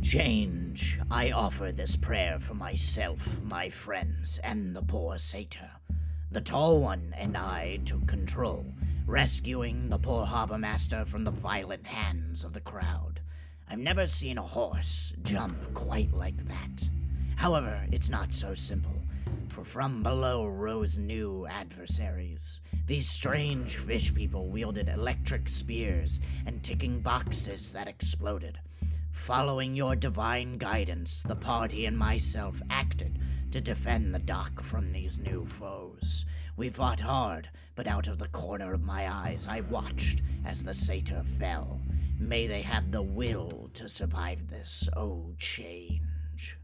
Change, I offer this prayer for myself, my friends, and the poor satyr. The Tall One and I took control, rescuing the poor harbor master from the violent hands of the crowd. I've never seen a horse jump quite like that. However, it's not so simple, for from below rose new adversaries. These strange fish people wielded electric spears and ticking boxes that exploded. Following your divine guidance, the party and myself acted to defend the dock from these new foes. We fought hard, but out of the corner of my eyes I watched as the satyr fell. May they have the will to survive this, oh change.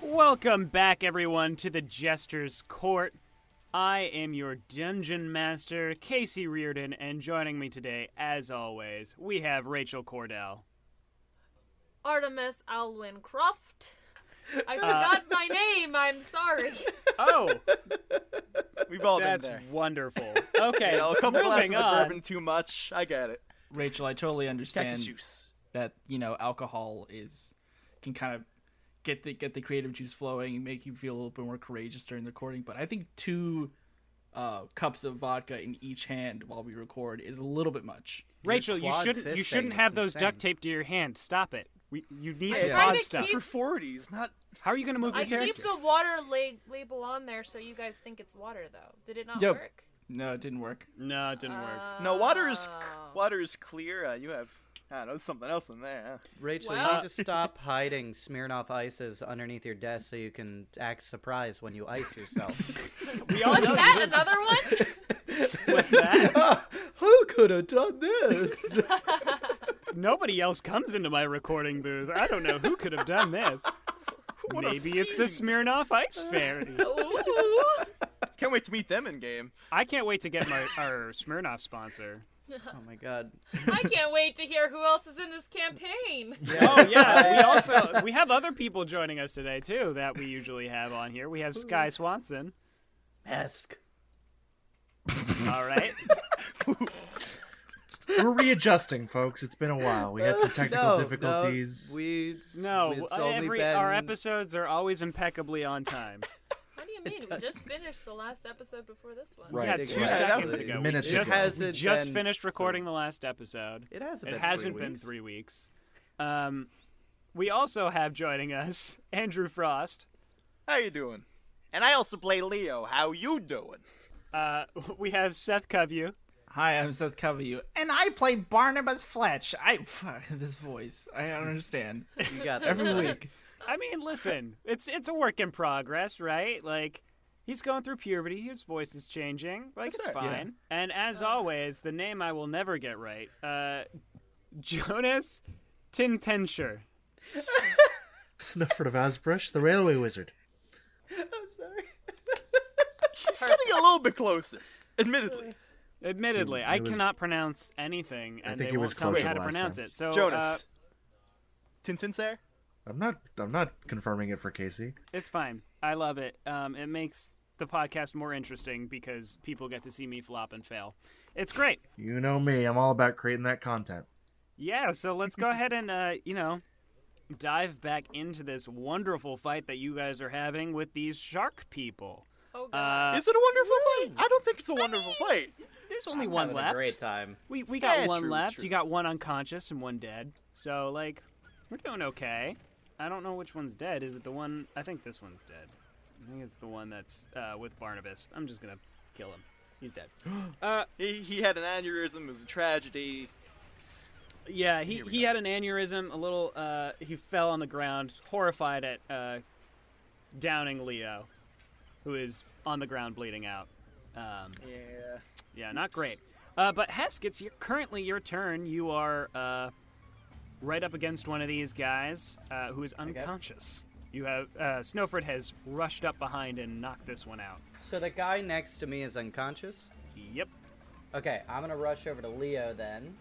Welcome back, everyone, to the Jester's Court. I am your Dungeon Master, Casey Reardon, and joining me today, as always, we have Rachel Kordell. Artemis, Alwyn, Kroft. I forgot my name, I'm sorry. Oh! We've all That's been there. Wonderful. Okay, A couple glasses moving of on. bourbon too much. I get it. Rachel, I totally understand Cactus juice. that, alcohol can kind of get the creative juice flowing and make you feel a little bit more courageous during the recording, but I think 2 cups of vodka in each hand while we record is a little bit much. Rachel, you shouldn't have those duct taped to your hand. Stop it. You need to It's pause stuff. for 40s, not... How are you going to move your I character? keep the water label on there so you guys think it's water, though. Did it not Yep. work? No, it didn't work. No, it didn't work. No, water is clear. You have... I don't know, there's something else in there. Huh? Rachel, Well- you need to stop hiding Smirnoff ices underneath your desk so you can act surprised when you ice yourself. We all What's know that, you- another one? What's that? Who could have done this? Nobody else comes into my recording booth. I don't know who could have done this. What a Maybe it's the Smirnoff Ice Fairy. Ooh. Can't wait to meet them in game. I can't wait to get our Smirnoff sponsor. Oh my god. I can't wait to hear who else is in this campaign. Oh yeah, we have other people joining us today too that we usually have on here. We have Sky Swanson. Hesk. All right. We're readjusting, folks. It's been a while. We had some technical difficulties. Our episodes are always impeccably on time. What do you mean? We just finished the last episode before this one. Right. Yeah, Exactly. 2 seconds ago. Minutes We ago. just finished recording the last episode. It hasn't It been hasn't 3 been weeks. 3 weeks. We also have joining us Andrew Frost. How you doing? And I also play Leo. How you doing? We have Seth Coveyou. Hi, I'm Seth Coveyou, and I play Barnabus Fletch. This voice. I don't understand. You got Every week. I mean, listen, it's a work in progress, right? Like, he's going through puberty, his voice is changing, like, That's it's right, fine. Yeah. And as always, the name I will never get right, Jonas Tintenseher. Snøfrid of Åsbrush, the railway wizard. I'm sorry. He's getting a little bit closer, admittedly. Admittedly, It I was- cannot pronounce anything, and think they it won't was tell me closer how to last pronounce time. it. So, Jonas. Tintenseher? I'm not confirming it for Casey. it's fine. I love it. It makes the podcast more interesting because people get to see me flop and fail. It's great. You know me. I'm all about creating that content. Yeah, so let's go ahead and, dive back into this wonderful fight that you guys are having with these shark people. Oh, God. Is it a wonderful fight? I don't think it's a wonderful fight. There's only I'm one having left. a great time. We got Yeah, one true, left. true. You got one unconscious and one dead. So, like, we're doing okay. I don't know which one's dead. Is it the one? I think this one's dead. I think it's the one that's with Barnabus. I'm just going to kill him. He's dead. He had an aneurysm. It was a tragedy. Yeah, he had an aneurysm, a little, he fell on the ground, horrified at downing Leo. who is on the ground bleeding out. Yeah. Yeah, not great. But Hesk, it's currently your turn. You are right up against one of these guys who is unconscious. You have Snøfrid has rushed up behind and knocked this one out. So the guy next to me is unconscious? Yep. Okay, I'm going to rush over to Leo then,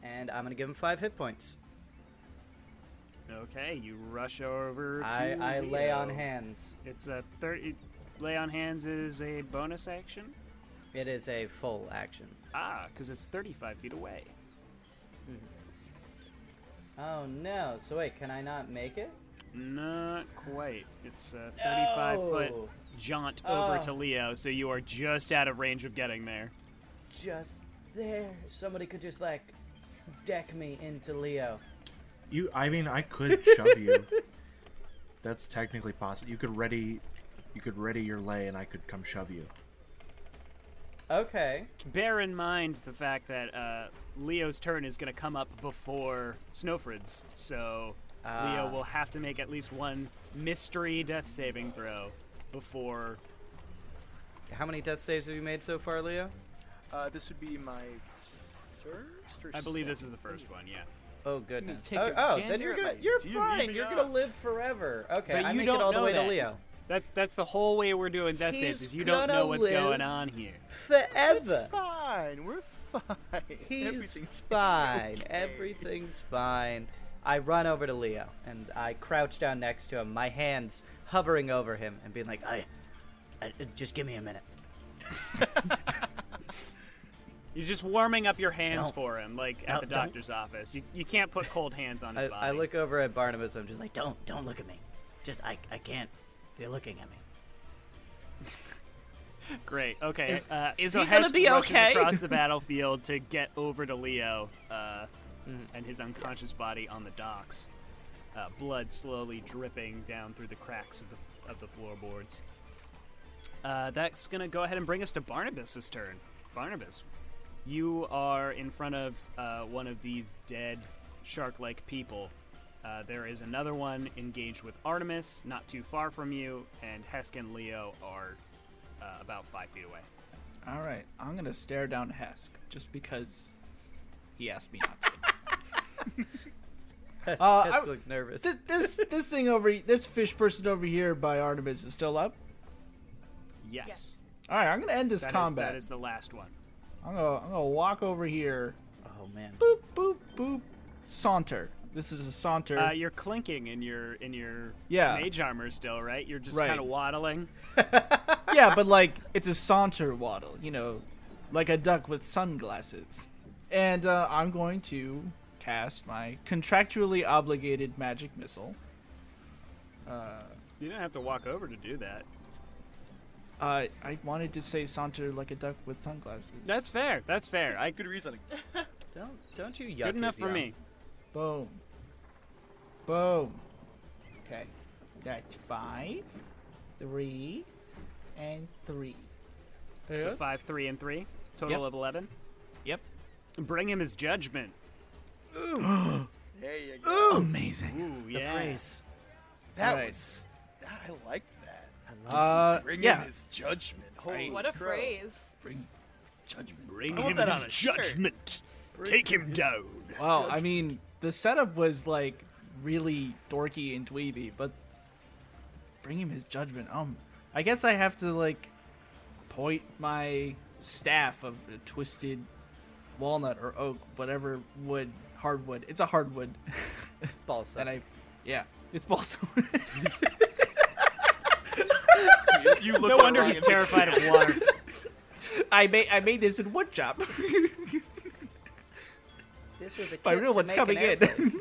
and I'm going to give him 5 hit points. Okay, you rush over to I Leo. lay on hands. It's a 30... Lay on hands is a bonus action? It is a full action. Ah, because it's 35 feet away. Oh no, so wait, can I not make it? Not quite. It's a 35-foot jaunt over to Leo, so you are just out of range of getting there. Just there. Somebody could just, like, deck me into Leo. I could shove you. That's technically possible. You could ready your lay, and I could come shove you. Okay. Bear in mind the fact that Leo's turn is going to come up before Snøfrid's, so Leo will have to make at least one mystery death saving throw before... How many death saves have you made so far, Leo? This would be my first or I believe second? this is the first one, yeah. Oh goodness. Take a then gander you're at my you're D&D fine. You're gonna beyond. live forever. Okay, But I you make don't it all the know way that. to Leo. That's the whole way we're doing death saves, is you don't know what's going on here. Forever. It's fine. We're fine. He's Everything's fine. okay. Everything's fine. I run over to Leo and I crouch down next to him, my hands hovering over him, and being like, "I just give me a minute." You're just warming up your hands Don't. for him, like No, at the don't. doctor's office. You can't put cold hands on his body. I look over at Barnabus. I'm just like, "Don't look at me. Just I can't. You're looking at me." Great. Okay. Is so he gonna Hesk be rushes okay? across the battlefield to get over to Leo and his unconscious body on the docks. Blood slowly dripping down through the cracks of the floorboards. That's gonna go ahead and bring us to Barnabas' turn. Barnabas, you are in front of one of these dead shark-like people. There is another one engaged with Artemis, not too far from you, and Hesk and Leo are about 5 feet away. All right, I'm gonna stare down Hesk just because he asked me not to. Hesk looked nervous. This thing this fish person over here by Artemis is still up. Yes. All right, I'm gonna end this combat. That is the last one. I'm gonna walk over here. Oh man. Boop boop boop. Saunter. This is a saunter. You're clinking in your Yeah. mage armor still, right? You're just Right. kind of waddling. Yeah, but like it's a saunter waddle, like a duck with sunglasses. And I'm going to cast my contractually obligated magic missile. You don't have to walk over to do that. I wanted to say saunter like a duck with sunglasses. That's fair. That's fair. Good reasoning. Don't you yuck Good enough his for yum. me. Boom. Boom. Okay. That's 5, 3, and 3. So 5, 3, and 3. Total Yep. of 11. Yep. Bring him his judgment. There you go. Amazing. Ooh, The yeah. phrase. That Alright. was. I like that. Bring yeah. in his judgment. Holy What a crow. phrase. Bring judgment. Bring I want him that his on a shirt. judgment. Take him down. Well, I mean, the setup was like really dorky and dweeby, but bring him his judgment. I guess I have to like point my staff of a twisted walnut or oak, whatever wood, hardwood. It's a hardwood. It's balsa. And it's balsa. You look No at wonder Ryan he's terrified of water. I made this in wood shop. This was a I kit know to what's make coming an in. airplane.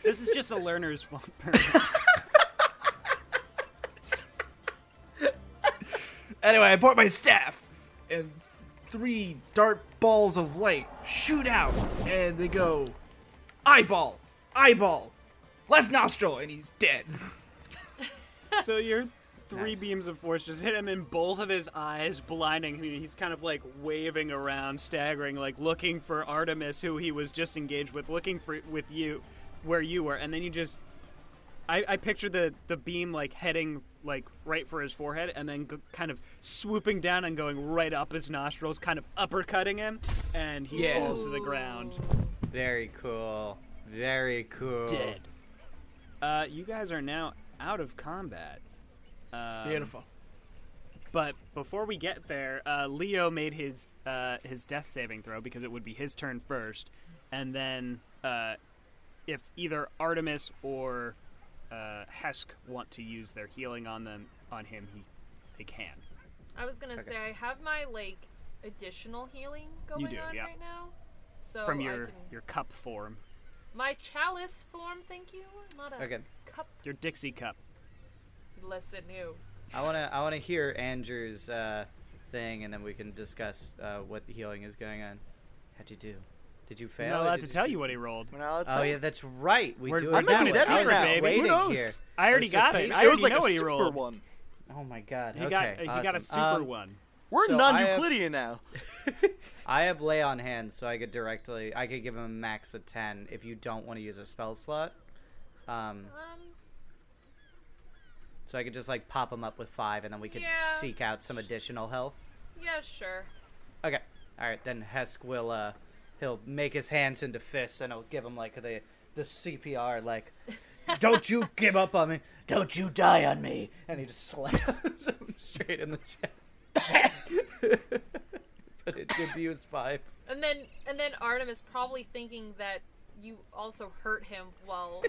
This is just a learner's Anyway, I point my staff, and 3 dart balls of light shoot out, and they go, eyeball, left nostril, and he's dead. So your 3 Nice. beams of force just hit him in both of his eyes, blinding him. He's kind of like waving around, staggering, like looking for Artemis, who he was just engaged with, looking for with you, where you were, and then you just I picture the beam like heading like right for his forehead, and then kind of swooping down and going right up his nostrils, kind of uppercutting him, and he falls to the ground. Very cool. Very cool. Dead. You guys are now out of combat. Beautiful. But before we get there, Leo made his death saving throw because it would be his turn first, and then if either Artemis or Hesk want to use their healing on him, they can. I was gonna say I have my additional healing going on right now. So from your cup form. My chalice form, thank you. Not a cup. Your Dixie cup. Listen, new. I wanna hear Andrew's thing, and then we can discuss what the healing is going on. How'd you do? Did you fail? I'm not allowed to tell you what he rolled. Oh yeah, that's right. We do it I'm now. not dead I was now. waiting Who knows? here. I already got it. I It was already like know a what he super rolled. one. Oh my god. He Okay, got a super one. We're So non-Euclidean now. I have lay on hand, so I could give him a max of 10 if you don't want to use a spell slot. So I could just pop him up with 5, and then we could seek out some additional health. Yeah, sure. Okay. All right, then Hesk will he'll make his hands into fists, and he'll give him the CPR don't you give up on me, don't you die on me, and he just slams him straight in the chest. But it did use 5. And then Artemis probably thinking that you also hurt him while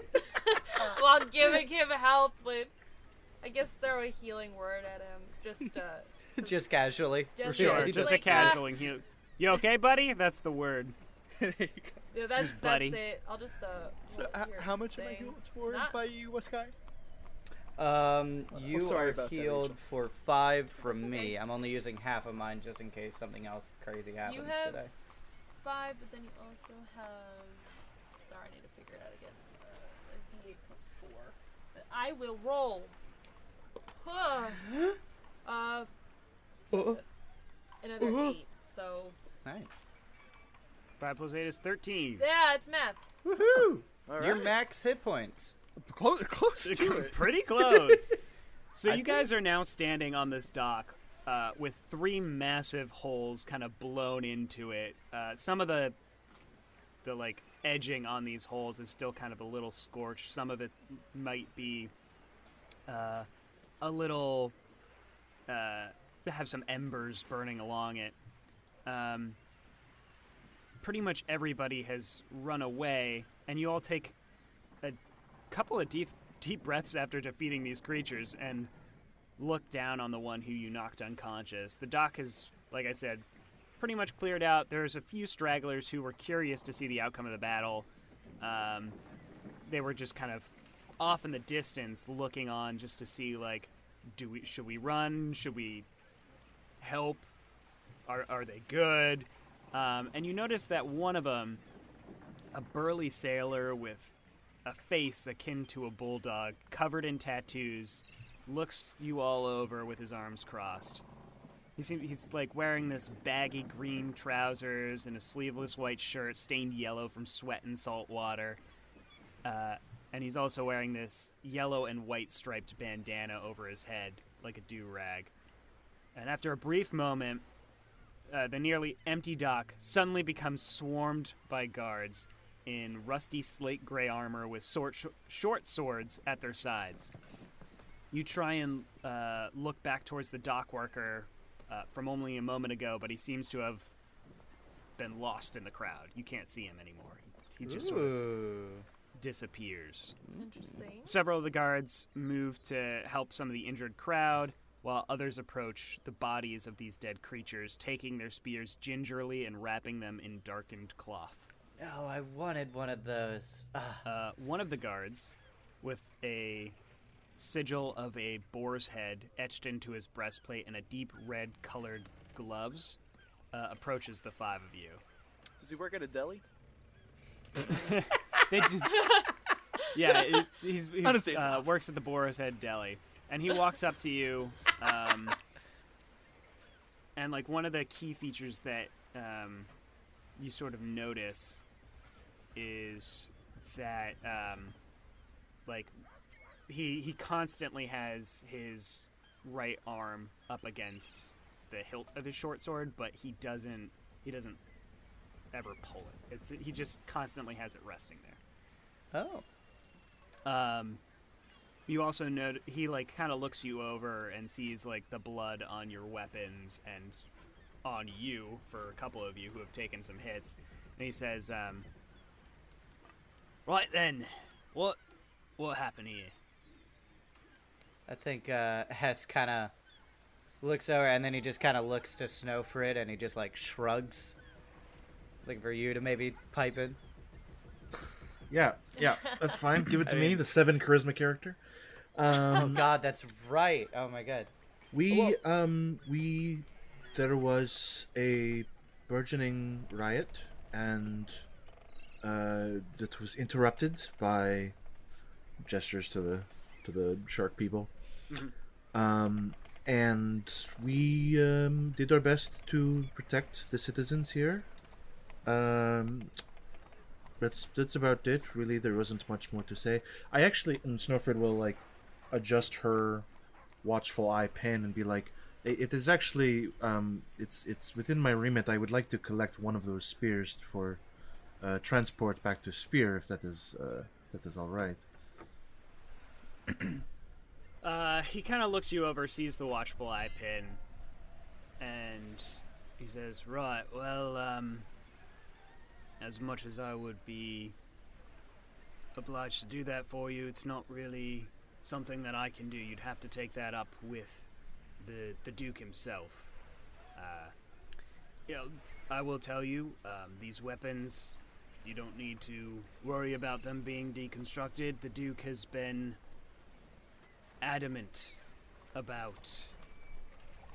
while giving him help would, I guess, throw a healing word at him. Just casually. Sure, just a casual heal. You okay, buddy? That's the word. Yeah, that's buddy. it. I'll just So how much am I healed for by you, Sky? You sorry are about that, healed Rachel. for 5 from me. I'm only using half of mine just in case something else crazy happens You have today. 5, but then you also have. Sorry, I need to figure it out again. A D8 plus 4. But I will roll. Another 8. So. Nice. 5 plus 8 is 13. Yeah, it's math. Woohoo! All Your right. max hit points. Close to it. Pretty close. So you guys are now standing on this dock with 3 massive holes kind of blown into it. Some of the edging on these holes is still kind of a little scorched. Some of it might be a little have some embers burning along it. Pretty much everybody has run away, and you all take a couple of deep breaths after defeating these creatures and look down on the one who you knocked unconscious. The dock is, like I said, pretty much cleared out. There's a few stragglers who were curious to see the outcome of the battle. They were just kind of off in the distance looking on just to see, should we run? Should we help? Are they good? And you notice that one of them, a burly sailor with a face akin to a bulldog, covered in tattoos, looks you all over with his arms crossed. He's wearing this baggy green trousers and a sleeveless white shirt stained yellow from sweat and salt water. And he's also wearing this yellow and white striped bandana over his head, like a do-rag. And after a brief moment, the nearly empty dock suddenly becomes swarmed by guards in rusty slate gray armor with short swords at their sides. You try and look back towards the dock worker from only a moment ago, but he seems to have been lost in the crowd. You can't see him anymore. He just sort of disappears. Interesting. Several of the guards move to help some of the injured crowd, while others approach the bodies of these dead creatures, taking their spears gingerly and wrapping them in darkened cloth. Oh, I wanted one of those. One of the guards, with a sigil of a boar's head etched into his breastplate and a deep red-colored gloves, approaches the 5 of you. Does he work at a deli? He works at the Boar's Head Deli, and he walks up to you, and one of the key features that you sort of notice is that he constantly has his right arm up against the hilt of his short sword, but he doesn't ever pull it. He just constantly has it resting there. Oh. You also note he like kind of looks you over and sees like the blood on your weapons and on you for a couple of you who have taken some hits, and he says, "Right then, what happened here?" I think Hesk kind of looks over, and then he just kind of looks to Snøfrid, and he just like shrugs, looking for you to maybe pipe in. Yeah, that's fine. Give it to me, the 7 charisma character. Oh God, that's right. Oh my God. There was a burgeoning riot, and that was interrupted by gestures to the shark people. Mm-hmm. And we did our best to protect the citizens here. That's about it. Really, there wasn't much more to say. I actually, and Snøfrid will like adjust her watchful eye pen and be like, "It is actually it's within my remit. I would like to collect one of those spears for transport back to Spear, if that is all right." He kind of looks you over, sees the watchful eye pin, and he says, "Right, well, as much as I would be obliged to do that for you, it's not really something that I can do. You'd have to take that up with the Duke himself. I will tell you, these weapons, you don't need to worry about them being deconstructed. The Duke has been adamant about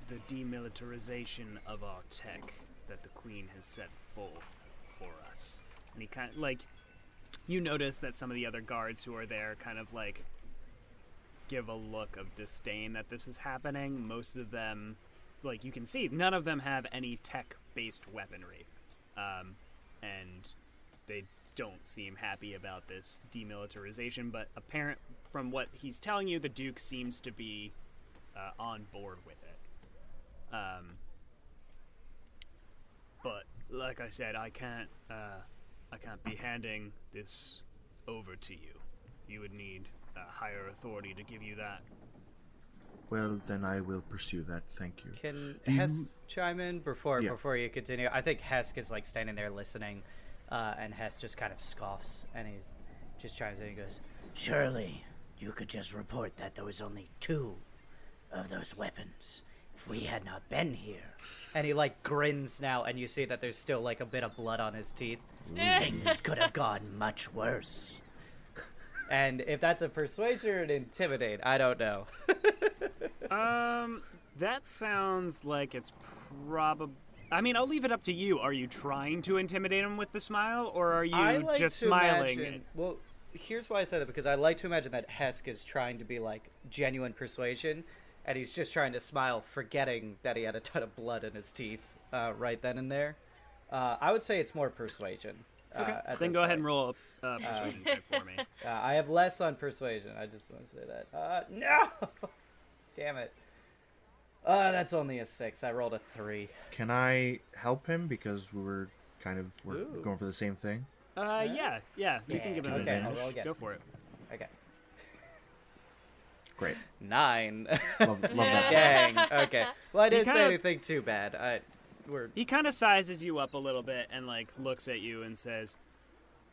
the demilitarization of our tech that the Queen has set forth for us." And he kind of, like, you notice that some of the other guards who are there kind of, like, give a look of disdain that this is happening. Most of them, like, you can see, none of them have any tech-based weaponry. And they don't seem happy about this demilitarization, but apparent from what he's telling you, the Duke seems to be on board with it. But like I said, I can't be handing this over to you. You would need higher authority to give you that. Well, then I will pursue that. Thank you. Can Hesk chime in before you continue? I think Hesk is like standing there listening, and Hesk just kind of scoffs, and he just chimes in and goes, Surely you could just report that there was only 2 of those weapons if we had not been here. and he like grins now, and you see that there's still like a bit of blood on his teeth. Things could have gone much worse. And if that's a persuasion or an intimidate, I don't know. That sounds like it's probably... I mean, I'll leave it up to you. Are you trying to intimidate him with the smile, or are you just smiling? Well, here's why I said that, because I like to imagine that Hesk is trying to be like genuine persuasion, and he's just trying to smile, forgetting that he had a ton of blood in his teeth right then and there. I would say it's more persuasion. Okay. Then go ahead and roll a persuasion check for me. I have less on persuasion. I just want to say that. No! Damn it. That's only a 6. I rolled a 3. Can I help him, because we're going for the same thing? Yeah. You can give him an advantage. I'll roll again. Go for it. Okay. Great. 9. Love that. Dang. Okay. Well, I didn't say kinda- anything too bad. He kind of sizes you up a little bit and like looks at you and says,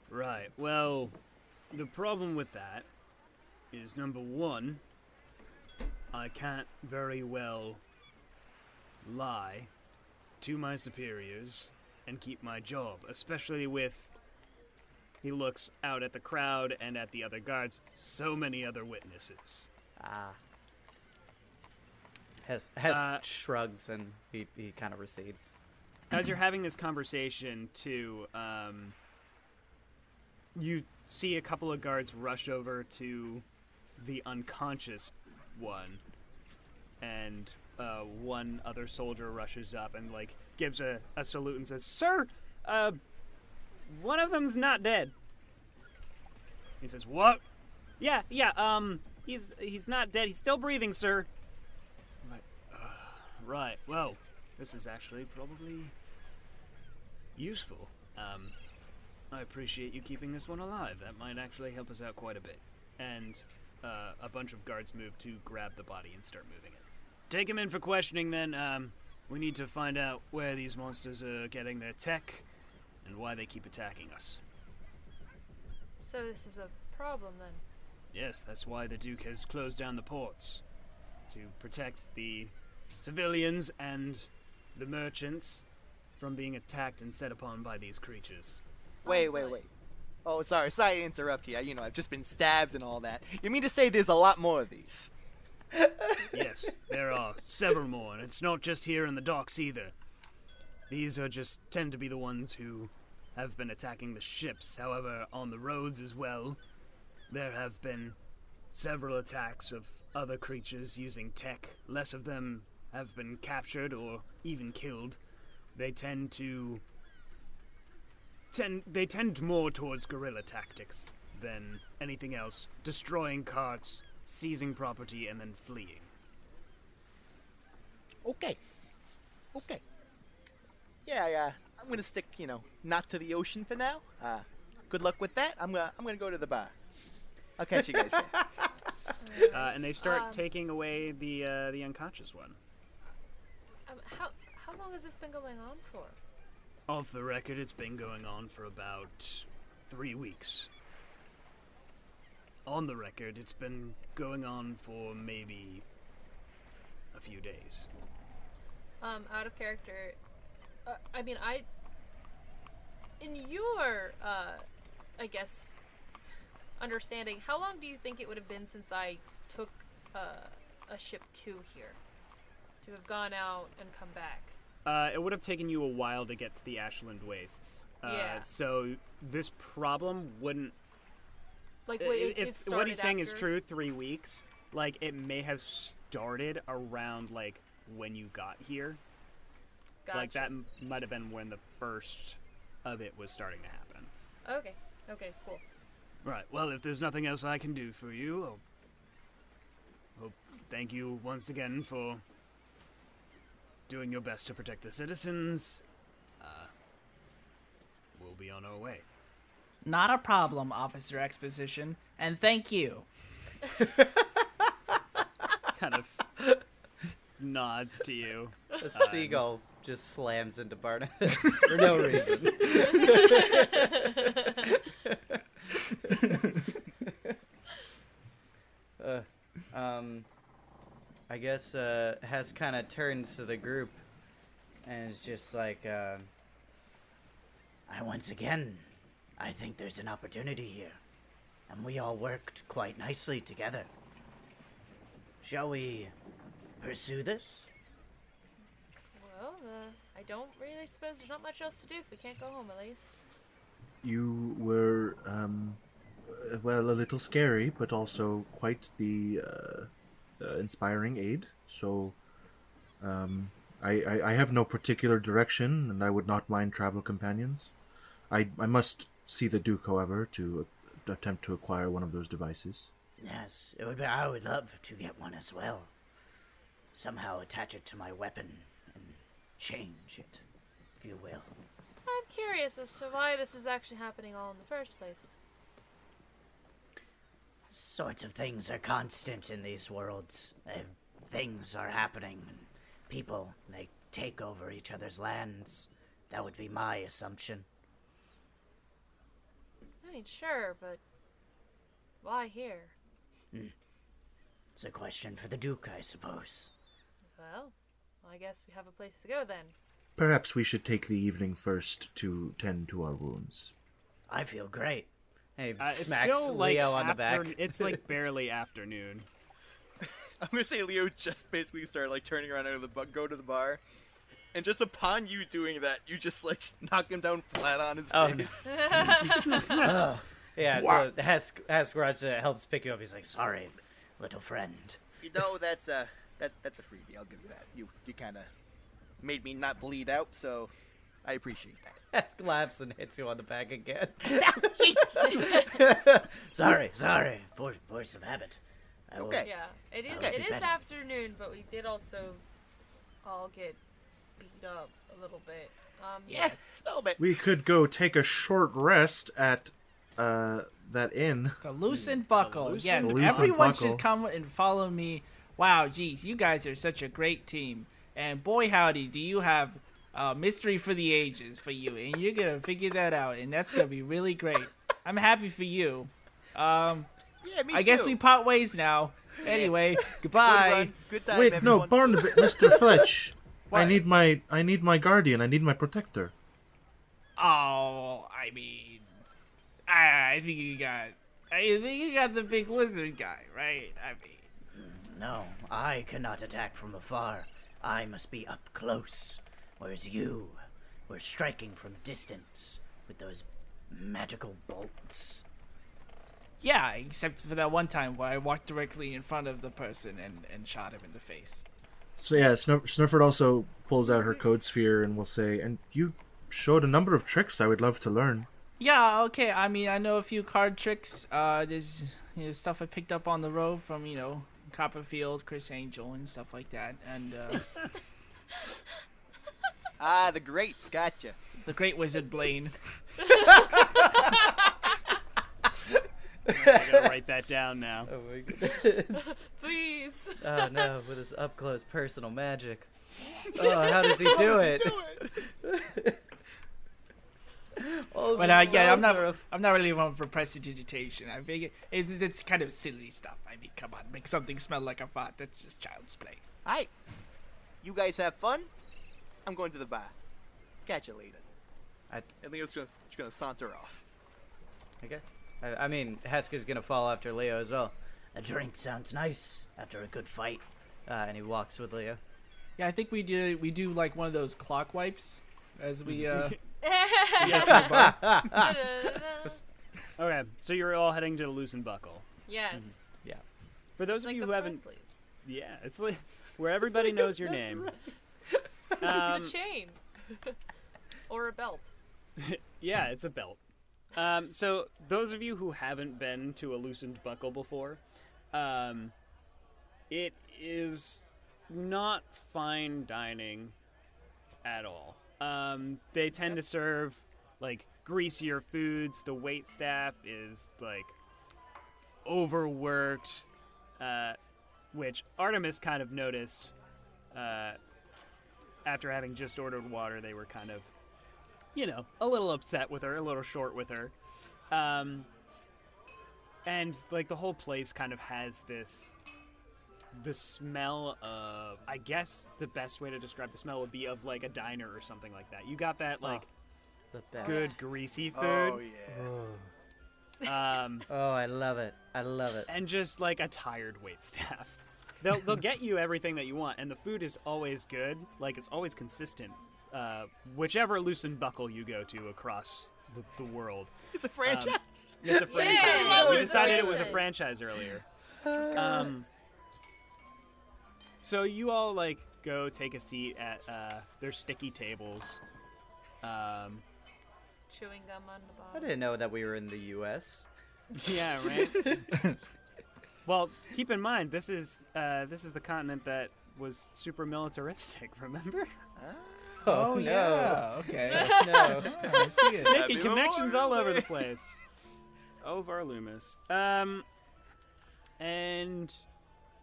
"Right. Well, the problem with that is, number one, I can't very well lie to my superiors and keep my job, especially with," he looks out at the crowd and at the other guards, "so many other witnesses." Hess shrugs and he kind of recedes. As you're having this conversation, too, you see a couple of guards rush over to the unconscious one, and one other soldier rushes up and like gives a salute and says, "Sir, one of them's not dead." He says, "What?" Yeah, He's not dead. He's still breathing, sir. I'm like, right. Well, this is actually probably useful. I appreciate you keeping this one alive. That might actually help us out quite a bit. And a bunch of guards move to grab the body and start moving it. Take him in for questioning, then. We need to find out where these monsters are getting their tech and why they keep attacking us. So this is a problem, then? Yes, that's why the Duke has closed down the ports. To protect the civilians and the merchants from being attacked and set upon by these creatures. Wait. Oh, sorry to interrupt you. You know, I've just been stabbed and all that. You mean to say there's a lot more of these? Yes, there are several more, and it's not just here in the docks either. These are just tend to be the ones who have been attacking the ships. However, on the roads as well, there have been several attacks of other creatures using tech. Less of them have been captured or even killed. They tend more towards guerrilla tactics than anything else, destroying carts, seizing property, and then fleeing. Okay. Yeah, I'm gonna stick, not to the ocean for now. Good luck with that. I'm gonna go to the bar. I'll catch you guys there. And they start taking away the unconscious one. How long has this been going on for? Off the record, it's been going on for about 3 weeks. On the record, it's been going on for maybe a few days. Out of character, in your, I guess, understanding, how long do you think it would have been since I took a ship to here? To have gone out and come back? It would have taken you a while to get to the Ashland Wastes. Yeah. So this problem wouldn't... Like, if what he's saying is after? true, 3 weeks, like, it may have started around, like, when you got here. Gotcha. Like, that might have been when the first of it was starting to happen. Okay, cool. Right, well, if there's nothing else I can do for you, I'll thank you once again for doing your best to protect the citizens. We'll be on our way. Not a problem, Officer Exposition, and thank you. Kind of nods to you. A seagull just slams into Barnabus for no reason. I guess Hesk kind of turns to the group and is just like, I think there's an opportunity here, and we all worked quite nicely together. Shall we pursue this? Well, I don't really suppose there's not much else to do if we can't go home, at least. You were, well, a little scary, but also quite the inspiring aid. So, I have no particular direction, and I would not mind travel companions. I must see the Duke, however, to attempt to acquire one of those devices. Yes, I would love to get one as well. Somehow attach it to my weapon and change it, if you will. I'm curious as to why this is actually happening all in the first place. Sorts of things are constant in these worlds. Things are happening, and people, they take over each other's lands. That would be my assumption. I mean, sure, but why here? It's a question for the Duke, I suppose. Well, I guess we have a place to go then. Perhaps we should take the evening first to tend to our wounds. I feel great. hey, It's smacks still Leo like on the back. It's like barely afternoon. I'm gonna say Leo just basically started like turning around out of the go to the bar, and just upon you doing that, you just like knock him down flat on his face. Yeah, the Hesk runs helps pick you up. He's like, Sorry, little friend. You know, that's a freebie. I'll give you that. You kind of made me not bleed out, so I appreciate that. Hesk laughs and hits you on the back again. Sorry. Force of habit. It's okay. Yeah, it is. Sounds It is better. afternoon, but we did also all get beat up a little bit. Yeah, a little bit. We could go take a short rest at that inn. The loosened buckle. Yes, Loosened everyone buckle. should come and follow me. Wow, geez, you guys are such a great team. And boy, howdy, do you have mystery for the ages for you. And you're going to figure that out. And that's going to be really great. I'm happy for you. Yeah, me I guess too. we part ways now. Anyway, Good goodbye. run. Good time, Wait, no, everyone. Barnabus, Mr. Fletch. I What? need my guardian. I need my protector. Oh, I mean, I think you got the big lizard guy, right? I mean, No, I cannot attack from afar. I must be up close. Whereas you were striking from distance with those magical bolts. yeah, except for that one time where I walked directly in front of the person and shot him in the face. So yeah, Snøfrid also pulls out her code sphere and will say, "And you showed a number of tricks I would love to learn." Yeah, okay. I mean, I know a few card tricks. There's stuff I picked up on the road from Copperfield, Chris Angel, and stuff like that. And Ah, the greats, gotcha. the Great Wizard Blaine. I gotta write that down now. Oh my goodness. Please. Oh no, with his up close personal magic. Oh, how does he do it? All of But his yeah, spells I'm not really one for prestidigitation. I figure it's kind of silly stuff. I mean, come on, make something smell like a fart. That's just child's play. Hi. You guys have fun? I'm going to the bar. Catch you later. And Leo's just gonna saunter off. Okay. I mean, Hesk is gonna fall after Leo as well. A drink sounds nice after a good fight. And he walks with Leo. Yeah, I think we do like one of those clock wipes as we Okay, so you're all heading to the Loosened Buckle. Yes. Yeah. For those Like of you the who haven't, phone, please. yeah, it's like where everybody knows your name. The chain. Or a belt. Yeah, it's a belt. So those of you who haven't been to a Loosened Buckle before, it is not fine dining at all. They tend to serve like greasier foods. The wait staff is like overworked, which Artemis kind of noticed after having just ordered water. They were kind of, a little upset with her, a little short with her. And like the whole place kind of has the smell of, I guess the best way to describe the smell would be of like a diner or something like that. You got that like The best. good greasy food. Oh yeah. Oh, I love it. I love it. And just like a tired waitstaff. They'll get you everything that you want, and the food is always good. Like it's always consistent. Whichever Loosened Buckle you go to across the world. It's a franchise. It's a franchise. Yeah, We it's a decided it was a franchise. franchise earlier. So you all like go take a seat at their sticky tables. Chewing gum on the I bottom. didn't know that we were in the U.S. Yeah, right. Well, keep in mind this is the continent that was super militaristic. Remember? Oh, no. yeah, okay. No. Yeah, I see it. Making Happy connections all Memorial over the Day. place. Over Loomis. And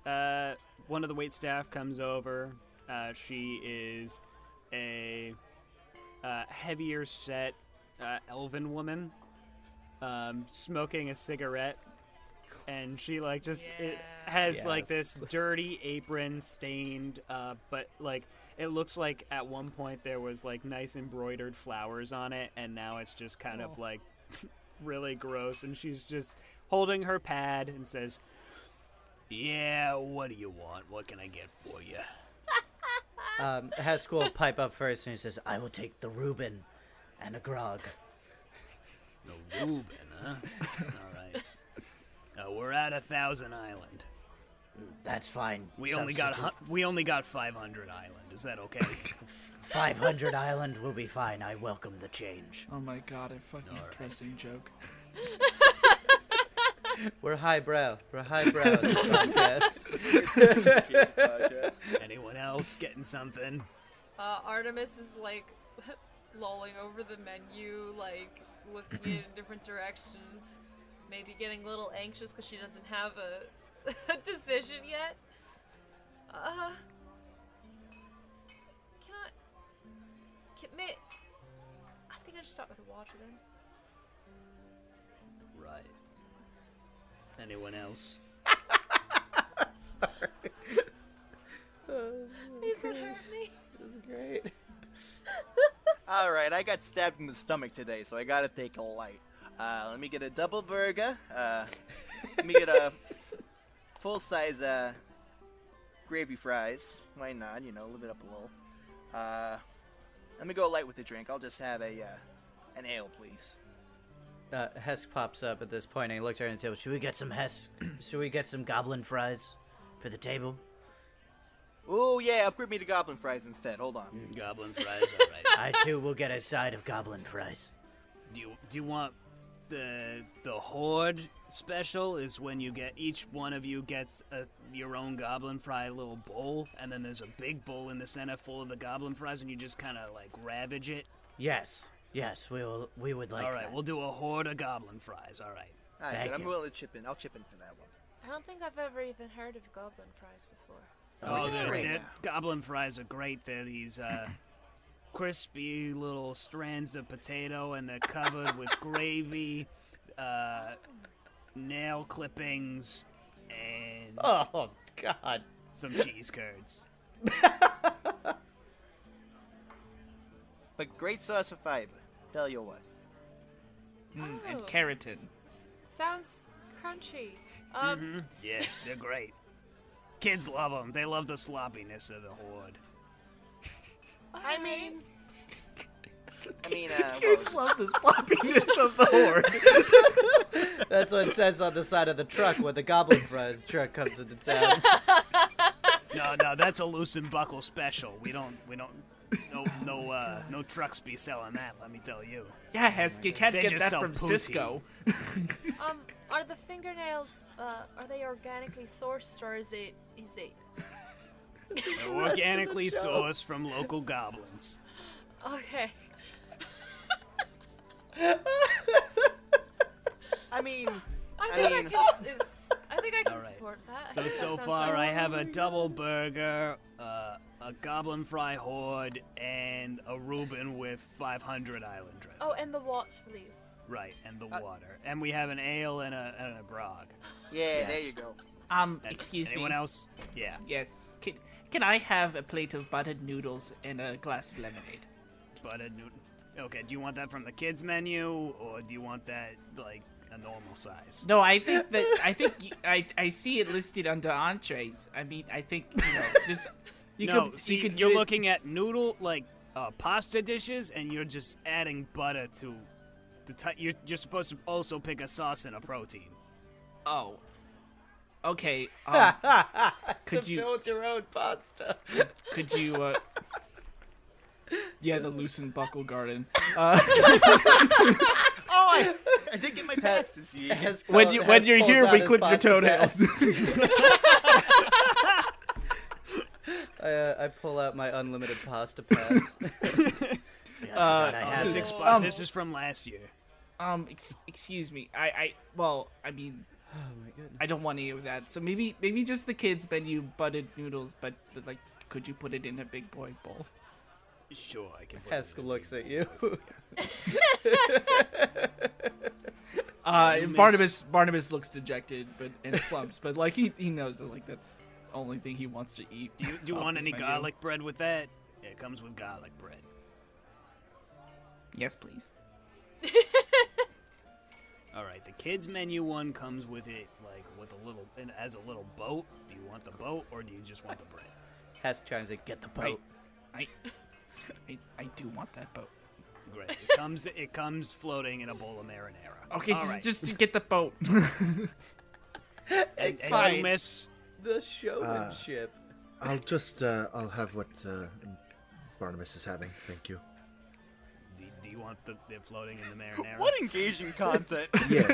one of the waitstaff comes over. She is a heavier set elven woman, smoking a cigarette, and she like just it has like this dirty apron stained, but like it looks like at one point there was like nice embroidered flowers on it, and now it's just kind of like really gross. And she's just holding her pad and says, "Yeah, what do you want? What can I get for you?" Hesk will pipe up first and he says, I will take the Reuben and a grog. The Reuben, huh? All right. We're at 1,000 Island. That's fine. We only got 500 Island. Is that okay? 500 Island will be fine. I welcome the change. Oh my god, a fucking pressing joke. We're highbrow. We're highbrow in this podcast. Anyone else getting something? Artemis is like lolling over the menu, like looking in different directions, maybe getting a little anxious because she doesn't have a decision yet. I think I should start with water then. Right. Anyone else? Sorry. Please don't hurt me. This is great. All right, I got stabbed in the stomach today, so I gotta take a light. Let me get a double burger. Let me get a full-size gravy fries. Why not? You know, live it up a little. Let me go light with the drink. I'll just have an ale, please. Hesk pops up at this point and he looks around the table. Should we get some Should we get some goblin fries for the table? Oh yeah, upgrade me to goblin fries instead. Hold on. Goblin fries, all right. I too will get a side of goblin fries. Do you want the horde special? Is when you get each one of you gets your own goblin fry little bowl, and then there's a big bowl in the center full of the goblin fries, and you just kind of like ravage it. Yes, we would like. All right, that. we'll do a horde of goblin fries. All right. All right, Thank good. I'm you. willing to chip in. I'll chip in for that one. I don't think I've ever even heard of goblin fries before. Oh, yeah. they're goblin fries are great. They're these crispy little strands of potato, and they're covered with gravy, nail clippings, and Oh God. some cheese curds. But great source of fiber. Tell you what. And Oh. keratin. Sounds crunchy. Yeah, they're great. Kids love them. They love the sloppiness of the horde. I mean, Kids love the sloppiness of the horde. That's what it says on the side of the truck when the goblin fries truck comes into town. No, that's a loose and buckle special. We don't. No trucks be selling that. Let me tell you. Yeah, Hesk, you can't They get just that sell from poutine. Cisco. Are the fingernails, are they organically sourced, or is it? They're organically sourced from local goblins. Okay. I mean, I think I can All right. support that. I So think that sounds far, like- I have a double burger, a goblin fry horde, and a Reuben with 500 island dressing. Oh, and the watch, please. Right, and the water, and we have an ale and a grog. yeah, there you go. Excuse Anyone me. else? Yeah. Yes. Can I have a plate of buttered noodles and a glass of lemonade? Buttered noodle. Okay, do you want that from the kids menu, or do you want that like a normal size? No, I think I see it listed under entrees. I mean, I think just you No, could see, you could you're do it- looking at noodle pasta dishes, and you're just adding butter to the you're supposed to also pick a sauce and a protein. Oh. Okay. Could you build your own pasta? could you yeah, the loosened buckle garden. Oh, I did get my pass to see. When you're here, we clip your toenails. I pull out my unlimited pasta pass. This is from last year. Excuse me. I mean, Oh my goodness. I don't want any of that. So maybe just the kids menu buttered noodles, but like, could you put it in a big boy bowl? Sure, I can. Put Hesk looks at you. Barnabas looks dejected, but in slumps. But like he knows that like that's the only thing he wants to eat. Do you off want this any menu. garlic bread with that? Yeah, it comes with garlic bread. Yes, please. All right, the kids menu one comes with it like with a little as a little boat. Do you want the boat or do you just want the bread? Hesk tries to get the boat. I do want that boat. Great. It comes floating in a bowl of marinara. Okay, All right. just to get the boat. and fine. you miss. The showmanship. I'll have what Barnabas is having. Thank you. Do You want the floating in the marinara? What engaging content! Yeah.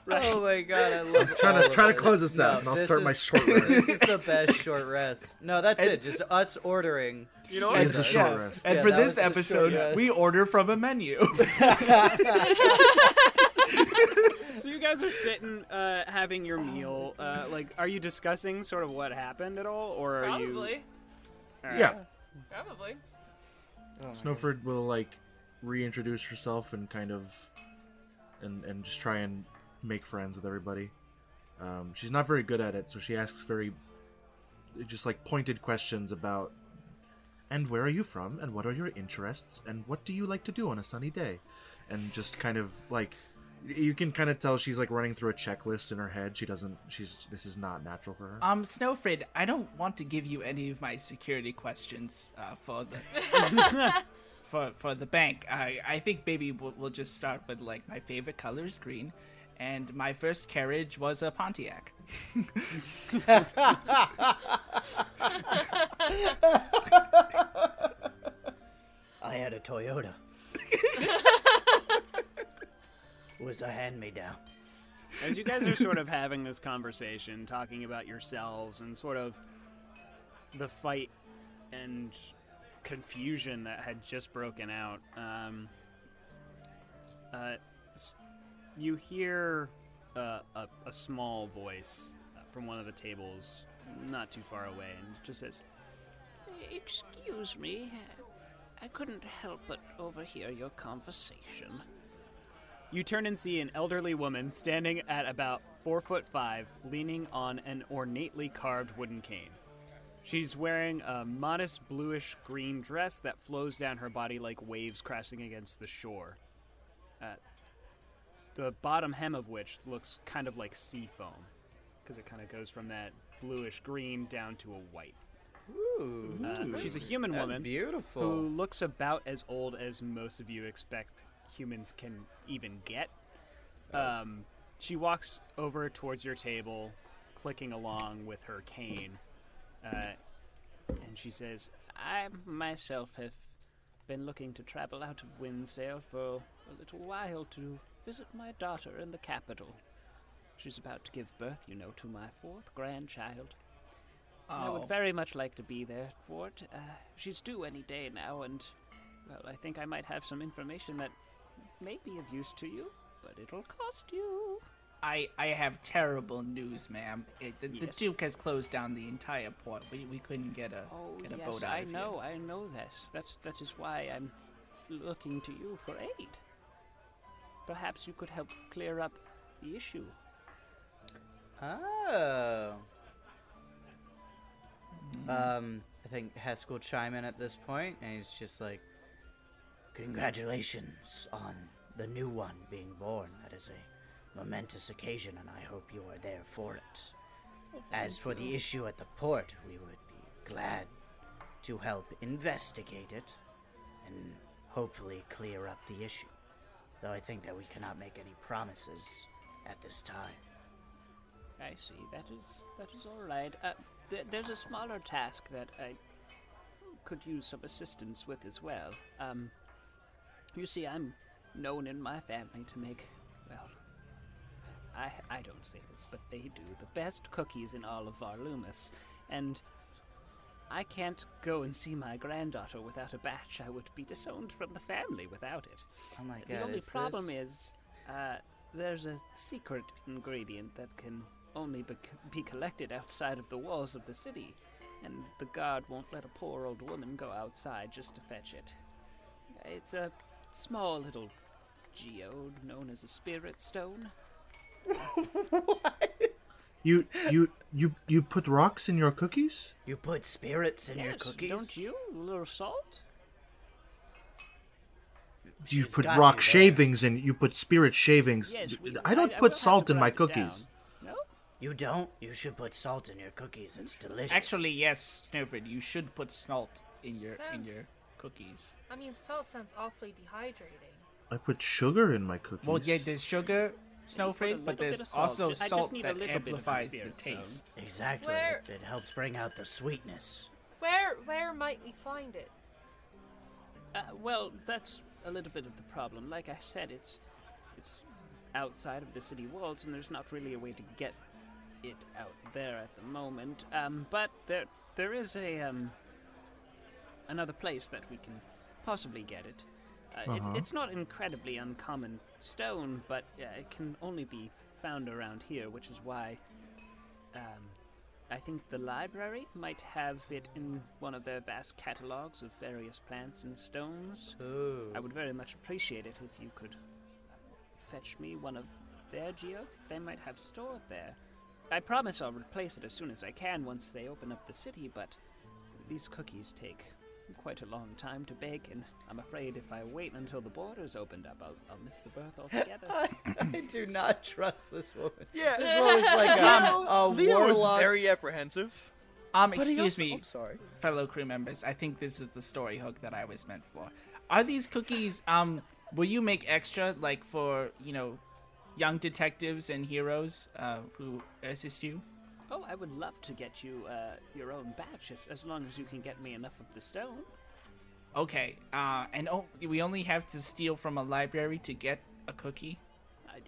Oh my god, I love Trying to close this out, and I'll start my short rest. This is the best short rest. No, that's it. Just us ordering. You know Is what? the short rest. And Yeah, for that this was the short episode, rest. we order from a menu. So you guys are sitting, having your meal. Like, are you discussing sort of what happened at all, or are you? Probably. All right. Yeah. Probably. Snøfrid will like reintroduce herself and kind of and just try and make friends with everybody. She's not very good at it, so she asks very just like pointed questions about and where are you from and what are your interests and what do you like to do on a sunny day, and just kind of like you can kind of tell she's like running through a checklist in her head. This is not natural for her. Snøfrid, I don't want to give you any of my security questions for the for the bank. I think maybe we'll just start with like my favorite color is green, and my first carriage was a Pontiac. I had a Toyota. It was a hand-me-down. As you guys are sort of having this conversation, talking about yourselves and sort of the fight and confusion that had just broken out, you hear a small voice from one of the tables not too far away, and it just says, Excuse me, I couldn't help but overhear your conversation. You turn and see an elderly woman standing at about 4'5", leaning on an ornately carved wooden cane. She's wearing a modest bluish-green dress that flows down her body like waves crashing against the shore. The bottom hem of which looks kind of like sea foam, because it kind of goes from that bluish-green down to a white. Ooh. She's a human That's woman beautiful. who looks about as old as most of you expect humans can even get. She walks over towards your table, clicking along with her cane, and she says, I myself have been looking to travel out of Windsail for a little while to visit my daughter in the capital. She's about to give birth, to my 4th grandchild. I would very much like to be there for it. She's due any day now, and, well, I think I might have some information that may be of use to you, but it'll cost you. I have terrible news, ma'am. The Yes. Duke has closed down the entire port. We couldn't get a Yes, boat out I of know, here. I know this. That is why I'm looking to you for aid. Perhaps you could help clear up the issue. Oh. I think Hesk will chime in at this point, and he's just like, Congratulations on the new one being born. That is a momentous occasion, and I hope you are there for it. As for the issue at the port, we would be glad to help investigate it and hopefully clear up the issue. Though I think that we cannot make any promises at this time. I see. That is all right. There's a smaller task that I could use some assistance with as well. You see, I'm known in my family to make, well, I don't say this, but they do, the best cookies in all of Varlumis. And I can't go and see my granddaughter without a batch. I would be disowned from the family without it. oh my god, The only is problem this... is, there's a secret ingredient that can only be collected outside of the walls of the city, and the guard won't let a poor old woman go outside just to fetch it. It's a small little geode known as a spirit stone. You put rocks in your cookies? You put spirits in your Yes, cookies? don't you? A little salt? You She's put got rock you there. shavings and you put spirit shavings. Yes, I don't will put have salt to in my write it down. cookies. No? You don't? You should put salt in your cookies. It's delicious. Actually, yes, Snøfrid, you should put salt in your Sounds- cookies. I mean, salt sounds awfully dehydrating. I put sugar in my cookies. Well, yeah, there's sugar, put a Snøfrid, little but bit there's of salt. also I just salt need a that little bit of the amplifies the spirit zone. taste. Exactly. Where- It helps bring out the sweetness. Where might we find it? Well, that's a little bit of the problem. Like I said, it's outside of the city walls, and there's not really a way to get it out there at the moment. But there is a another place that we can possibly get it. It's not incredibly uncommon stone, but it can only be found around here, which is why I think the library might have it in one of their vast catalogs of various plants and stones. Ooh. I would very much appreciate it if you could fetch me one of their geodes they might have stored there. I promise I'll replace it as soon as I can once they open up the city, but these cookies take quite a long time to bake, and I'm afraid if I wait until the borders opened up, I'll miss the birth altogether. I do not trust this woman. Yeah. This woman's like a Leo was warlock. very apprehensive. Excuse me, I'm sorry. fellow crew members. I think this is the story hook that I was meant for. Are these cookies, will you make extra, like, for, young detectives and heroes, who assist you? Oh, I would love to get you your own batch, as long as you can get me enough of the stone. Okay, we only have to steal from a library to get a cookie? I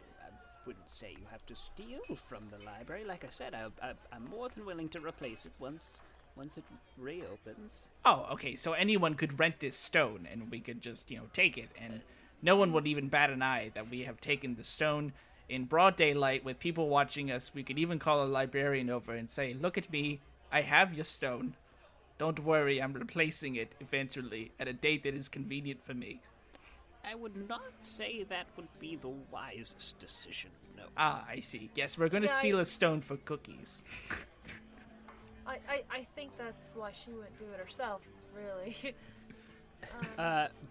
wouldn't say you have to steal from the library. Like I said, I'm more than willing to replace it once it reopens. Oh, okay, so anyone could rent this stone, and we could just, take it, and no one would even bat an eye that we have taken the stone in broad daylight with people watching us. We could even call a librarian over and say, "Look at me, I have your stone. Don't worry, I'm replacing it eventually at a date that is convenient for me." I would not say that would be the wisest decision, no. Ah, I see. Yes, we're going to steal a stone for cookies. I think that's why she wouldn't do it herself, really.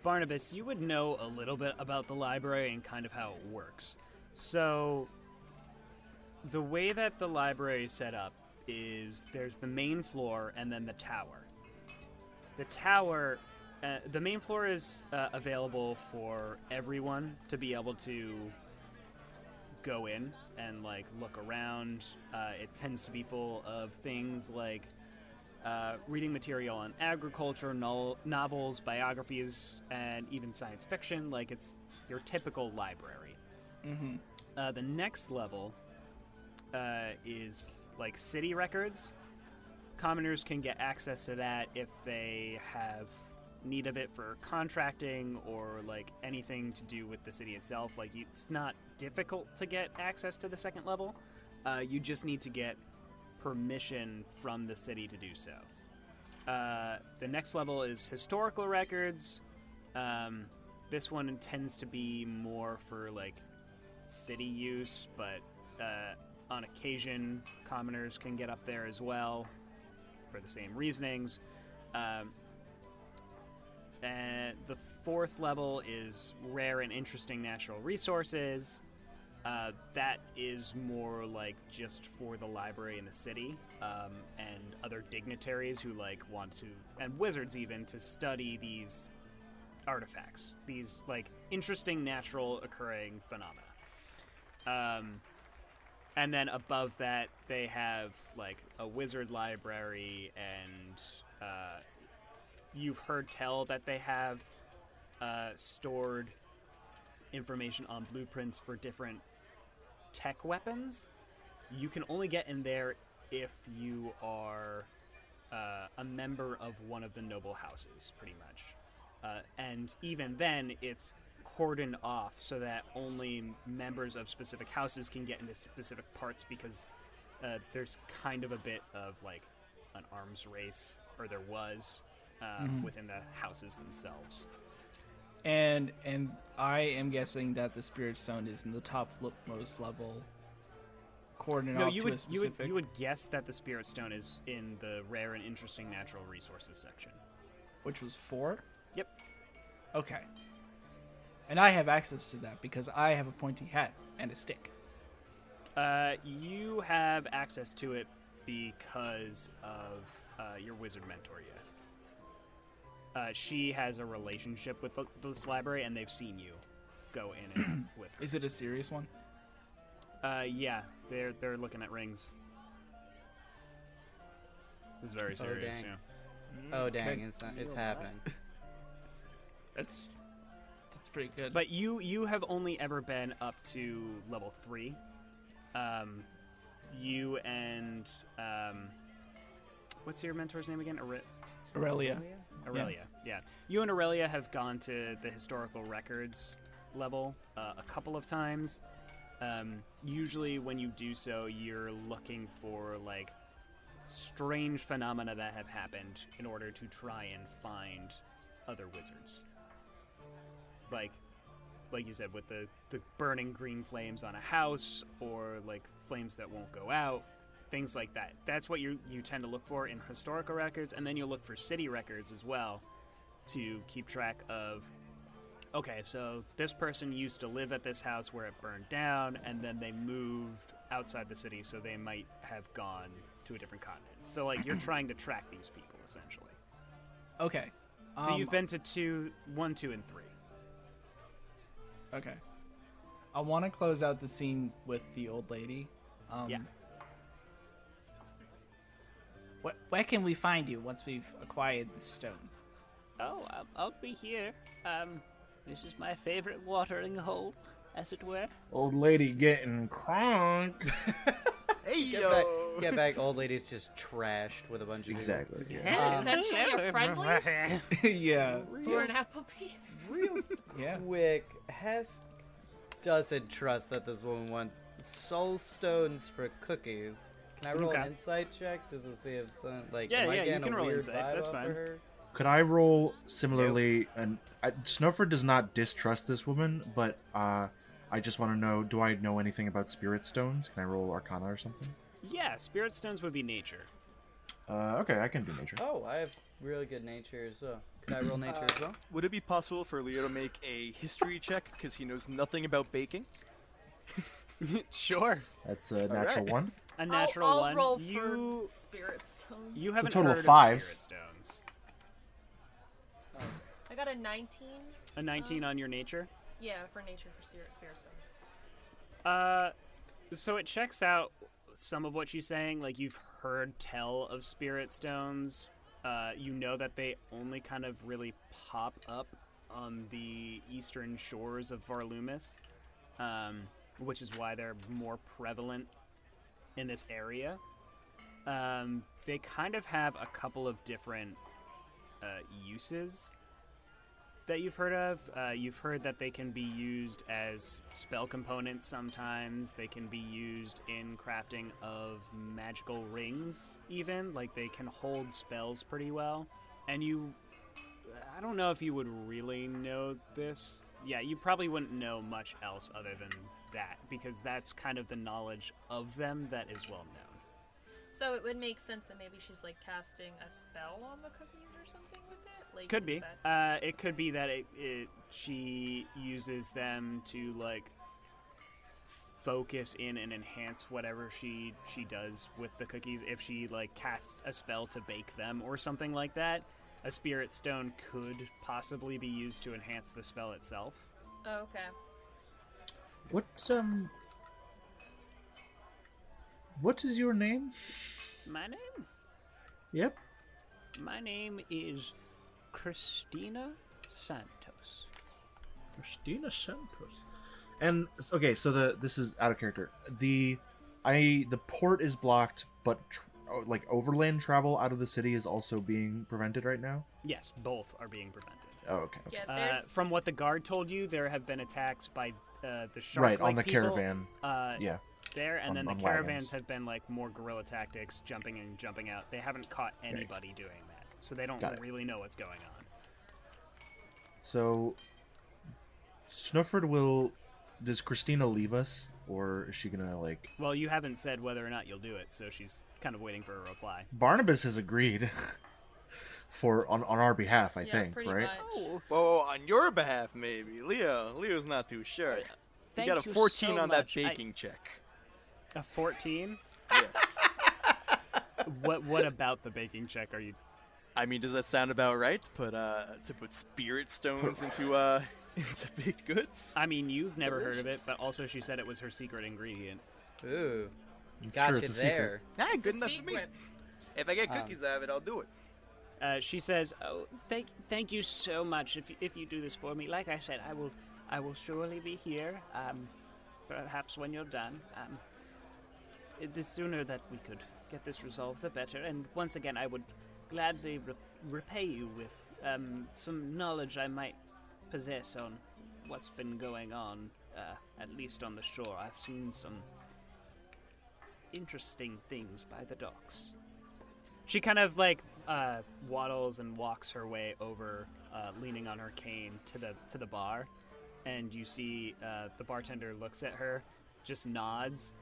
Barnabus, you would know a little bit about the library and kind of how it works. So, the way that the library is set up is there's the main floor and then the tower. The main floor is available for everyone to be able to go in and, look around. It tends to be full of things like reading material on agriculture, novels, biographies, and even science fiction. It's your typical library. Mm-hmm. The next level is city records. Commoners can get access to that if they have need of it for contracting or anything to do with the city itself. It's not difficult to get access to the second level. You just need to get permission from the city to do so. The next level is historical records. This one tends to be more for city use, but on occasion commoners can get up there as well for the same reasonings. And the fourth level is rare and interesting natural resources. That is more just for the library in the city, and other dignitaries who want to, and wizards even, to study these artifacts, these interesting natural occurring phenomena. And then above that, they have a wizard library, and you've heard tell that they have stored information on blueprints for different tech weapons. You can only get in there if you are a member of one of the noble houses, pretty much. And even then, it's cordoned off so that only members of specific houses can get into specific parts, because there's kind of a bit of an arms race, or there was, within the houses themselves. And I am guessing that the Spirit Stone is in the top most level, cordoned off to a specific... you would guess that the Spirit Stone is in the rare and interesting natural resources section. Which was 4? Yep. Okay. And I have access to that because I have a pointy hat and a stick. You have access to it because of your wizard mentor, yes. She has a relationship with this library, and they've seen you go in and with her. Is it a serious one? Yeah, they're looking at rings. It's very serious, dang. yeah. Oh dang, it's happening. That's pretty good. But you have only ever been up to level 3. You and what's your mentor's name again? Aurelia. Aurelia, yeah. You and Aurelia have gone to the historical records level a couple of times. Usually when you do so, you're looking for, like, strange phenomena that have happened in order to try and find other wizards. Like you said, with the burning green flames on a house, or, like, flames that won't go out. Things like that. That's what you tend to look for in historical records, and then you look for city records as well to keep track of, okay, so this person used to live at this house where it burned down, and then they moved outside the city, so they might have gone to a different continent. So, like, you're trying to track these people, essentially. Okay. So you've been to 1, 2, and 3. Okay. I want to close out the scene with the old lady. Yeah. Where can we find you once we've acquired the stone? Oh, I'll be here. This is my favorite watering hole, as it were. Old lady getting crunk. Hey, Get back, old lady's just trashed with a bunch of Exactly. Essentially a friendlies Yeah. or an Applebee's. Real quick, Hesk doesn't trust that this woman wants soul stones for cookies. Can I roll an insight check just to see if some, like, am I you getting can a roll weird insight. vibe That's off of fine. her? Could I roll similarly? And Snøfrid does not distrust this woman, but I just want to know: do I know anything about spirit stones? Can I roll Arcana or something? Yeah, spirit stones would be nature. Okay, I can do nature. Oh, I have really good nature as well. Can I roll nature as well? Would it be possible for Leo to make a history check because he knows nothing about baking? Sure. That's a natural right. one. A natural I'll one. roll you for spirit stones. you haven't total heard of 5. of spirit stones. I got a 19. A 19 on your nature. Yeah, for nature for spirit stones. So it checks out some of what she's saying. Like, you've heard tell of spirit stones. You know that they only kind of really pop up on the eastern shores of Varlumis, which is why they're more prevalent in this area. They kind of have a couple of different uses that you've heard of. You've heard that they can be used as spell components sometimes. They can be used in crafting of magical rings, even. Like, they can hold spells pretty well. And I don't know if you would really know this. Yeah, you probably wouldn't know much else other than that, because that's kind of the knowledge of them that is well known. So it would make sense that maybe she's like casting a spell on the cookies or something with it. Like, Could be. that- It could be that she uses them to, like, focus in and enhance whatever she does with the cookies. If she, like, casts a spell to bake them or something like that, a spirit stone could possibly be used to enhance the spell itself. Oh, okay. What is your name? My name? Yep. My name is Christina Santos. Christina Santos. And okay, so this is out of character. The port is blocked, but like overland travel out of the city is also being prevented right now. Yes, both are being prevented. Oh, okay. Yeah, there's... From what the guard told you, there have been attacks by the shark. Right, on the caravan. Yeah. There, and then the on caravans wagons. have been, like, more guerrilla tactics, jumping in and jumping out. They haven't caught anybody doing that, so they don't Got it. really know what's going on. So, Snøfrid does Christina leave us, or is she gonna, like... Well, you haven't said whether or not you'll do it, so she's kind of waiting for a reply. Barnabus has agreed on our behalf, I Yeah, think, pretty right? much. Whoa, on your behalf, maybe. Leo's not too sure. You got a 14 so on that much. baking check. A 14? Yes. What about the baking check are you... I mean, does that sound about right? To put spirit stones into baked goods? I mean, you've never heard of it, but also she said it was her secret ingredient. Ooh. It's Got true, you it's a there. Ah, It's good a enough for me. secret. If I get cookies out of it, I'll do it. She says, "Oh, thank you so much. If you do this for me, like I said, I will surely be here. Perhaps when you're done. The sooner that we could get this resolved, the better. And once again, I would gladly repay you with some knowledge I might possess on what's been going on, at least on the shore. I've seen some interesting things by the docks." She kind of like waddles and walks her way over, leaning on her cane to the bar, and you see the bartender looks at her, just nods,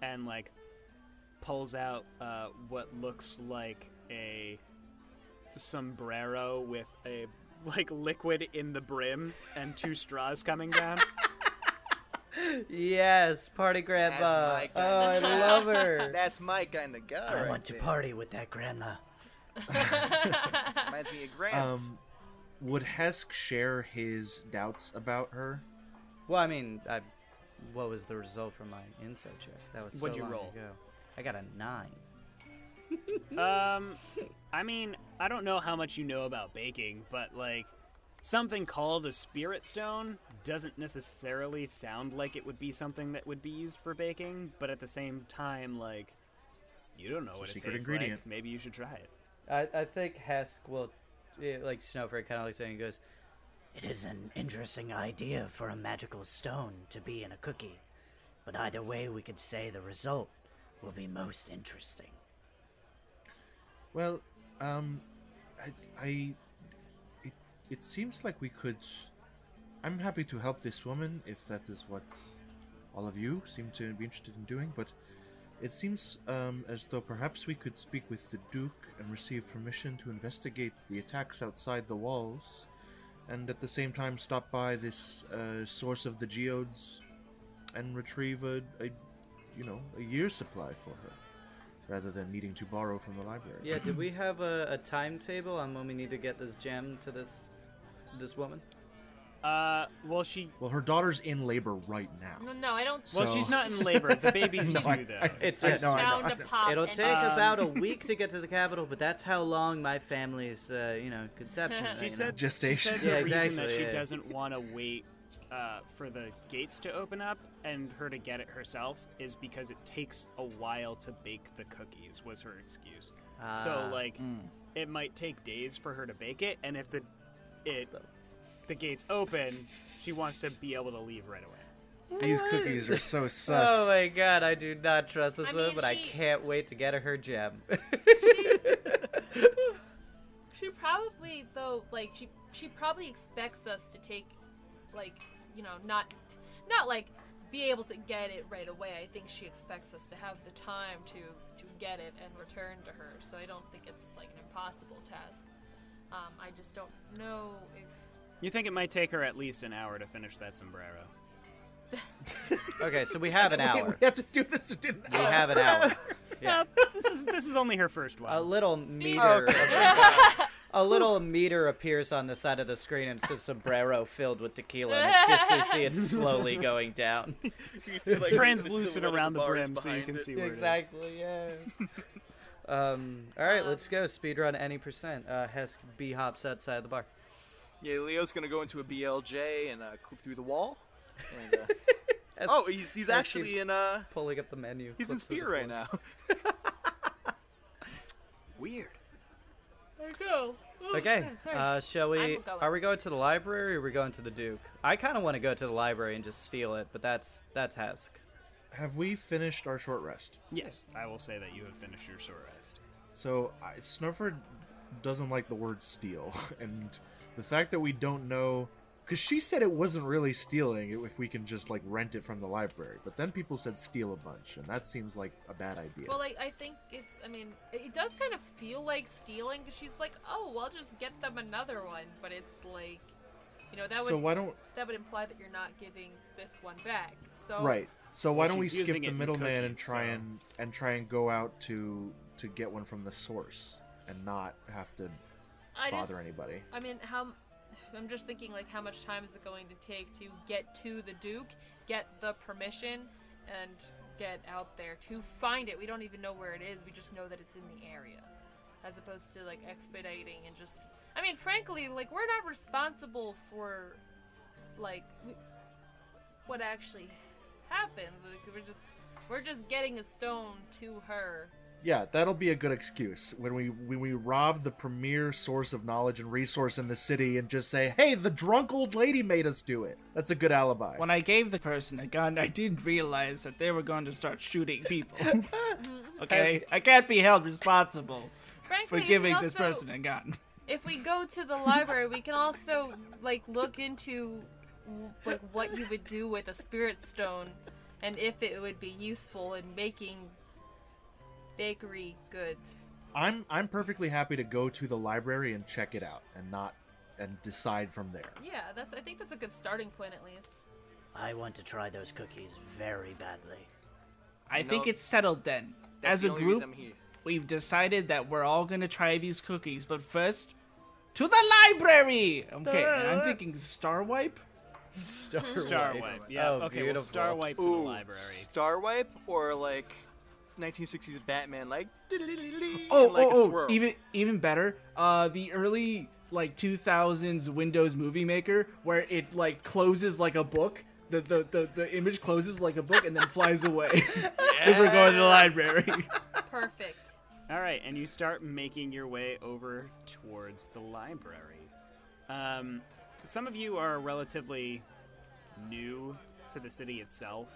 and like pulls out what looks like a sombrero with a like liquid in the brim and 2 straws coming down. Yes, party grandma. Oh, I love her. That's my kind of girl. I want to party with that grandma. Reminds me of Gramps. Would Hesk share his doubts about her? Well, I mean, what was the result from my insight check? That was so What'd you long roll? ago. I got a 9. I mean, I don't know how much you know about baking, but like something called a spirit stone doesn't necessarily sound like it would be something that would be used for baking, but at the same time, like, you don't know what it secret tastes ingredient. like. Maybe you should try it. I think Hesk will, like Snøfrid kind of like saying, he goes, It is an interesting idea for a magical stone to be in a cookie, but either way we could say the result will be most interesting. Well, it seems like we could. I'm happy to help this woman if that is what all of you seem to be interested in doing, but it seems as though perhaps we could speak with the Duke and receive permission to investigate the attacks outside the walls, and at the same time stop by this source of the geodes and retrieve a year's supply for her, rather than needing to borrow from the library. yeah, did we have a timetable on when we need to get this gem to this woman? Well, her daughter's in labor right now. No, I don't. Well, she's not in labor. The baby's No, due, though. It's I just know. bound to pop. It'll and- take about a week to get to the capital, but that's how long my family's, conception. She said Gestation. the Yeah, reason exactly, that she yeah. doesn't want to wait for the gates to open up and her to get it herself is because it takes a while to bake the cookies, was her excuse. So, like, it might take days for her to bake it, and if the gates open, she wants to be able to leave right away. These cookies are so sus. Oh my god, I do not trust this I woman, mean, but I she- can't wait to get her gem. She probably though, like she probably expects us to take, like, not like be able to get it right away. I think she expects us to have the time to get it and return to her. So I don't think it's like an impossible task. I just don't know if. You think it might take her at least an hour to finish that sombrero? Okay, so we have an Wait, hour. we have to do this in an We hour. have an hour. Yeah. This is only her first one. A little meter. A little meter appears on the side of the screen, and it says sombrero filled with tequila. And it's just we see it slowly going down. It's translucent around the brim, so you can see where Exactly. Yeah. All right, let's go. Speedrun any percent. Hesk B hops outside the bar. Yeah, Leo's gonna go into a BLJ and clip through the wall. And, As- oh, he's actually keeps in pulling up the menu. he's in flips through the Spear right floor. now. Weird. There you go. Ooh, Okay, sorry. shall we? I'm going. Are we going to the library or are we going to the Duke? I kind of want to go to the library and just steal it, but that's Hesk. Have we finished our short rest? Yes, I will say that you have finished your short rest. So, Snøfrid doesn't like the word steal, and the fact that we don't know... Because she said it wasn't really stealing if we can just, like, rent it from the library. But then people said steal a bunch, and that seems like a bad idea. Well, like, I think it's, I mean, it does kind of feel like stealing, because she's like, oh, well, I'll just get them another one, but it's like, that So would why don't... that would imply that you're not giving this one back. So Right. So why Well, don't we she's skip using the it in middleman and cookies, try and go out to get one from the source and not have to I bother just, anybody. I mean, I'm just thinking, like, how much time is it going to take to get to the Duke, get the permission, and get out there to find it? We don't even know where it is. We just know that it's in the area. as opposed to like expediting and just. I mean, frankly, like we're not responsible for like what actually happens. Like, we're just getting a stone to her. Yeah, that'll be a good excuse when we rob the premier source of knowledge and resource in the city and just say, hey, the drunk old lady made us do it. That's a good alibi. When I gave the person a gun, I didn't realize that they were going to start shooting people. Okay? I can't be held responsible Frankly, for giving this person a gun. If we go to the library, we can also like look into like what you would do with a spirit stone and if it would be useful in making bakery goods. I'm perfectly happy to go to the library and check it out and decide from there. Yeah, I think that's a good starting point at least. I want to try those cookies very badly. I think it's settled then. As a group, I'm here. we've decided that we're all going to try these cookies, but first, to the library! Okay, and I'm thinking Star Wipe? Star Wipe. Yeah. Oh, okay. beautiful. Well, Star Wipe to the library. Star Wipe or like 1960s Batman, like Oh, a swirl. even better. The early like 2000s Windows Movie Maker, where it like closes like a book. The image closes like a book and then flies away as we're going to the library. Perfect. All right, and you start making your way over towards the library. Some of you are relatively new to the city itself.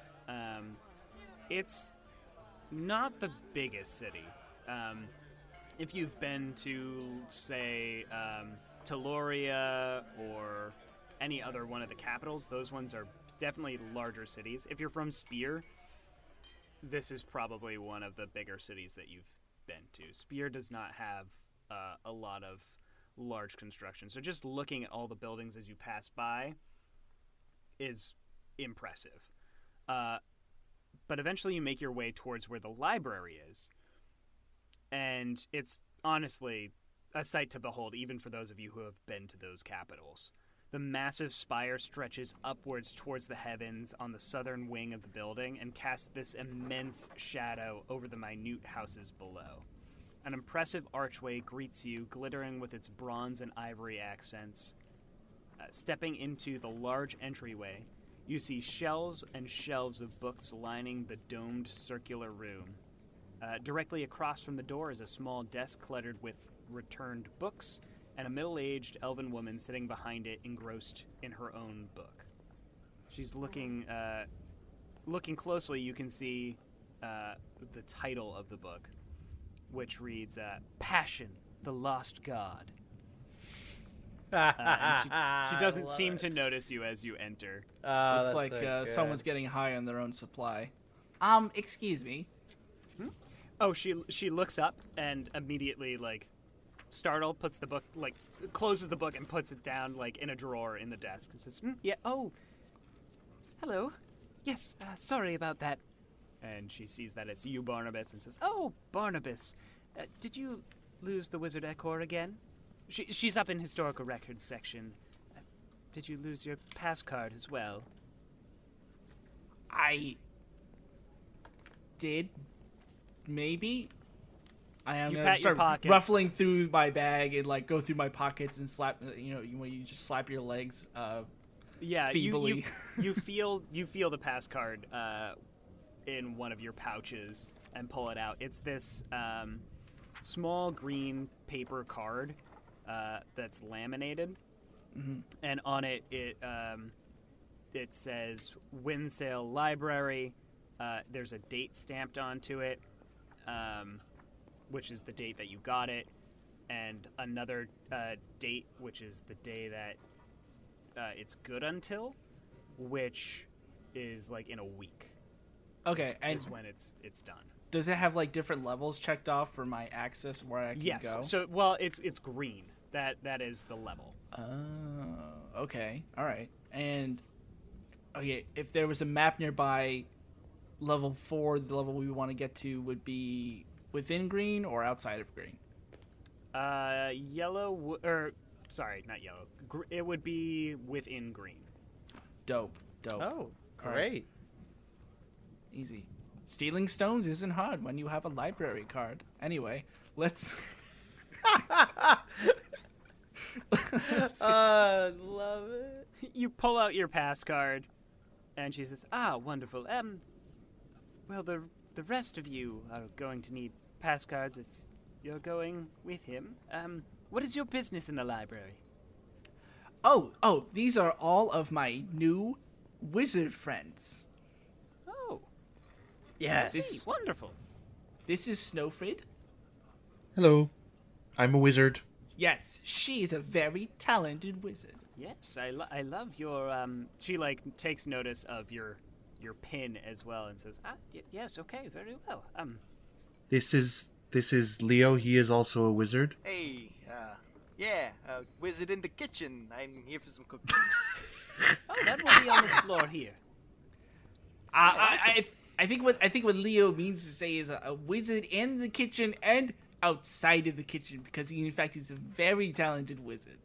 It's not the biggest city. If you've been to, say, Teloria or any other one of the capitals, those ones are definitely larger cities. If you're from Spear, this is probably one of the bigger cities that you've been to. Spear does not have a lot of large construction. So just looking at all the buildings as you pass by is impressive. But eventually you make your way towards where the library is. And it's honestly a sight to behold, even for those of you who have been to those capitals. The massive spire stretches upwards towards the heavens on the southern wing of the building and casts this immense shadow over the minute houses below. An impressive archway greets you, glittering with its bronze and ivory accents. Stepping into the large entryway, you see shelves and shelves of books lining the domed circular room. Directly across from the door is a small desk cluttered with returned books, and a middle-aged elven woman sitting behind it, engrossed in her own book. She's looking closely. You can see the title of the book, which reads "Passion, the Lost God." And she doesn't seem to notice you as you enter. Looks like someone's getting high on their own supply. Excuse me. Oh, she looks up and immediately, like, startled, puts the book, like, closes the book and puts it down, like, in a drawer in the desk and says, yeah, oh, hello. Yes, sorry about that. And she sees that it's you, Barnabus, and says, oh, Barnabus, did you lose the Wizard Echor again? She's up in historical records section. Did you lose your pass card as well? I did. Maybe. I am gonna start ruffling through my bag and like go through my pockets and slap. You know, when you just slap your legs. Yeah, feebly. you feel the pass card in one of your pouches and pull it out. It's this small green paper card that's laminated, and on it it says Windsale Library. There's a date stamped onto it. Which is the date that you got it, and another date, which is the day that it's good until, which is like in a week. Okay, is when it's done. Does it have like different levels checked off for my access where I can go? Yes. So well, it's green. That is the level. Oh, okay, all right. And okay, if there was a map nearby, level 4, the level we want to get to would be within green or outside of green? Yellow, sorry, not yellow. It would be within green. Dope. Oh, great. Right. Easy. Stealing stones isn't hard when you have a library card. Anyway, let's Love it. You pull out your pass card, and she says, "Ah, wonderful. Well, the rest of you are going to need pass cards if you're going with him. What is your business in the library?" Oh, these are all of my new wizard friends. Oh, Yes. I see. Wonderful. This is Snøfrid. Hello, I'm a wizard. Yes, she is a very talented wizard. Yes, I love your She like takes notice of your pin as well and says, yes, okay, very well. This is Leo. He is also a wizard. Hey, wizard in the kitchen. I'm here for some cookies. Oh, that will be on this floor here. I think what Leo means to say is a wizard in the kitchen and outside of the kitchen, because he in fact is a very talented wizard.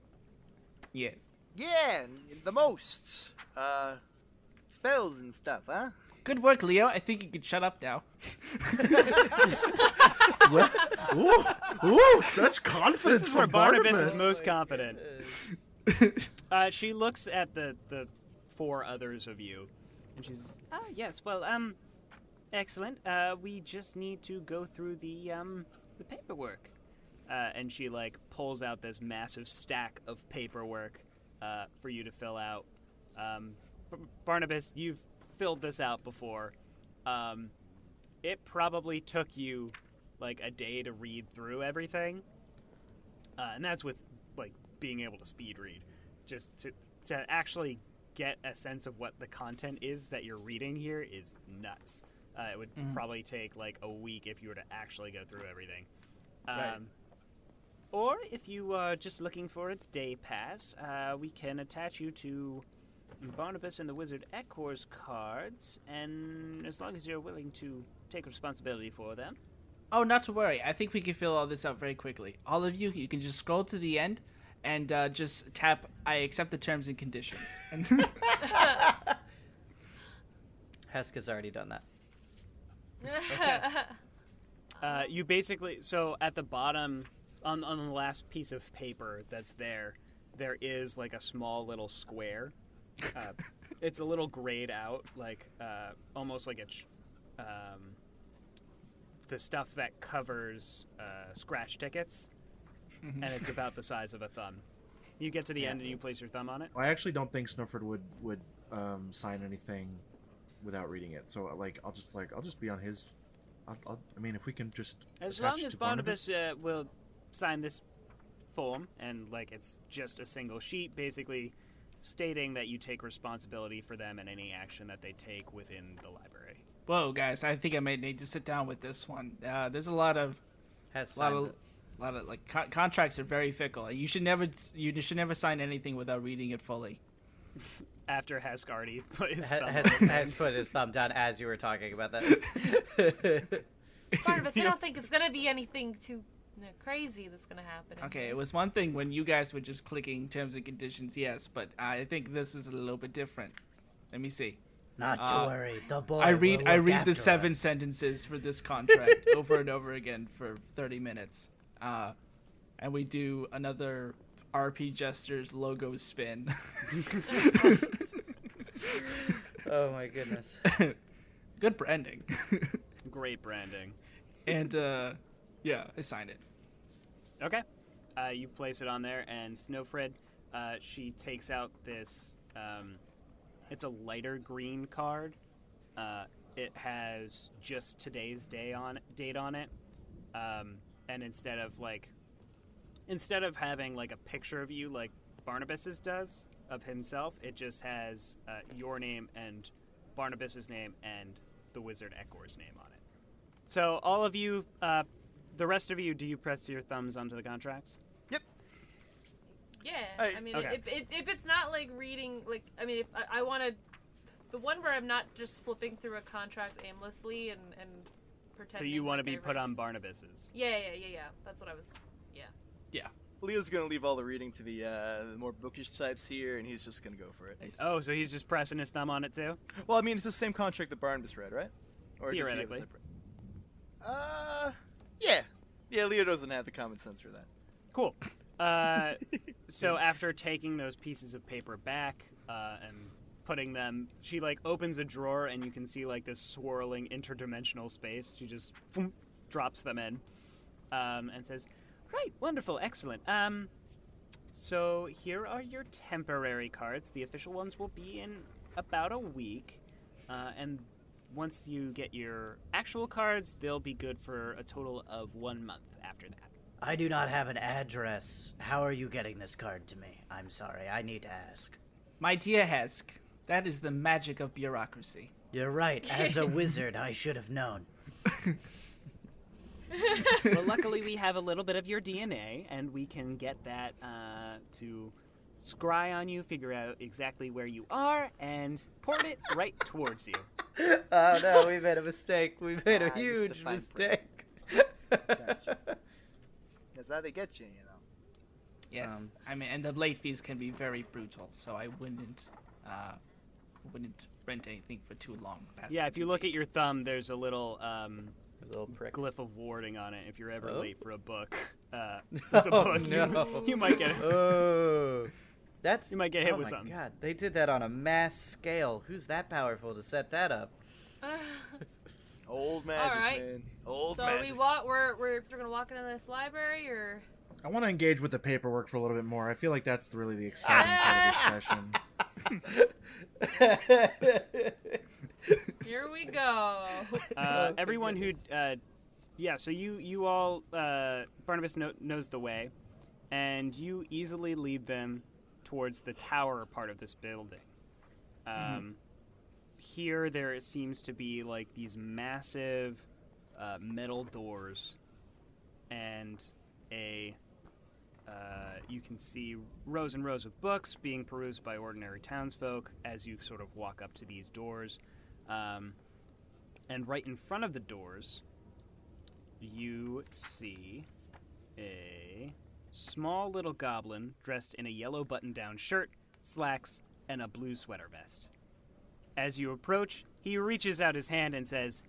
Yes. Yeah, the most. Spells and stuff, huh? Good work, Leo. I think you can shut up now. What? Ooh, such confidence This is from where Barnabus Barnabus. is most confident. She looks at the four others of you, and she says, yes, well, excellent. We just need to go through the paperwork. And she, like, pulls out this massive stack of paperwork for you to fill out. Barnabus, you've filled this out before. It probably took you, like, a day to read through everything. And that's with, like, being able to speed read. Just to actually get a sense of what the content is that you're reading here is nuts. It would probably take, like, a week if you were to actually go through everything. Right. Or if you are just looking for a day pass, we can attach you to Barnabus and the Wizard Ecor's cards, and as long as you're willing to take responsibility for them. Oh, not to worry. I think we can fill all this out very quickly. All of you can just scroll to the end and just tap I accept the terms and conditions. Hesk has already done that. You basically, so at the bottom, on the last piece of paper that's there is like a small little square. It's a little grayed out, like almost like it's the stuff that covers scratch tickets, and it's about the size of a thumb. You get to the end and you place your thumb on it. I actually don't think Snøfrid would sign anything without reading it. So like I'll just be on his. I mean, if we can just as attach long as to Barnabus will sign this form, and like it's just a single sheet, basically stating that you take responsibility for them and any action that they take within the library. Whoa, guys! I think I may need to sit down with this one. There's a lot of like contracts are very fickle. You should never sign anything without reading it fully. After Hesk already put his thumb Has put his thumb down as you were talking about that. Barnabus, I don't think it's gonna be anything too crazy that's gonna happen. Okay, it was one thing when you guys were just clicking terms and conditions, yes, but I think this is a little bit different. Let me see. Not to worry, the boy I read will look the after 7 us. sentences for this contract over and over again for 30 minutes. And we do another RP Jesters logo spin. Oh my goodness. Good branding. Great branding. And yeah, I signed it. Okay. You place it on there, and Snøfrid, she takes out this, it's a lighter green card. It has just today's date on it. And instead of having like a picture of you like Barnabas's does of himself, it just has your name and Barnabas's name and the Wizard Ecor's name on it. So all of you, the rest of you, do you press your thumbs onto the contracts? Yep. Yeah, Hey. I mean, Okay. if it's not like reading, like, I mean, if I wanted the one where I'm not just flipping through a contract aimlessly and pretending. So you want to like be I put read- on Barnabas's? Yeah. That's what I was. Yeah. Yeah. Leo's gonna leave all the reading to the more bookish types here, and he's just gonna go for it. Oh, so he's just pressing his thumb on it too? Well, I mean, it's the same contract that Barnabas read, right? Or does he have a Theoretically. separate? Yeah. Yeah, Leo doesn't have the common sense for that. Cool. So after taking those pieces of paper back and putting them, she like opens a drawer and you can see like this swirling interdimensional space. She just drops them in and says, "Right, wonderful, excellent. So here are your temporary cards. The official ones will be in about a week, and once you get your actual cards, they'll be good for a total of 1 month after that." I do not have an address. How are you getting this card to me? I'm sorry, I need to ask. My dear Hesk, that is the magic of bureaucracy. You're right. As a wizard, I should have known. Well, luckily we have a little bit of your DNA, and we can get that to scry on you, figure out exactly where you are, and port it right towards you. Oh no, we made a mistake. We made a I used to huge find mistake. Gotcha. That's how they get you, you know. Yes, I mean, and the late fees can be very brutal, so I wouldn't rent anything for too long. Past Yeah, the if you due look date. at your thumb, there's a little Prick. glyph of warding on it. If you're ever Oh. late for a book, with a book, no. you might get Oh, that's. You might get hit oh with my something. God, they did that on a mass scale. Who's that powerful to set that up? Old magic, Alright. man. Old So magic. we're gonna walk into this library, or I want to engage with the paperwork for a little bit more. I feel like that's really the exciting part of this session. here we go. Everyone who, so you all, Barnabus knows the way, and you easily lead them towards the tower part of this building. Here, there it seems to be like these massive metal doors, and you can see rows and rows of books being perused by ordinary townsfolk as you sort of walk up to these doors. And right in front of the doors, you see a small little goblin dressed in a yellow button-down shirt, slacks, and a blue sweater vest. As you approach, he reaches out his hand and says,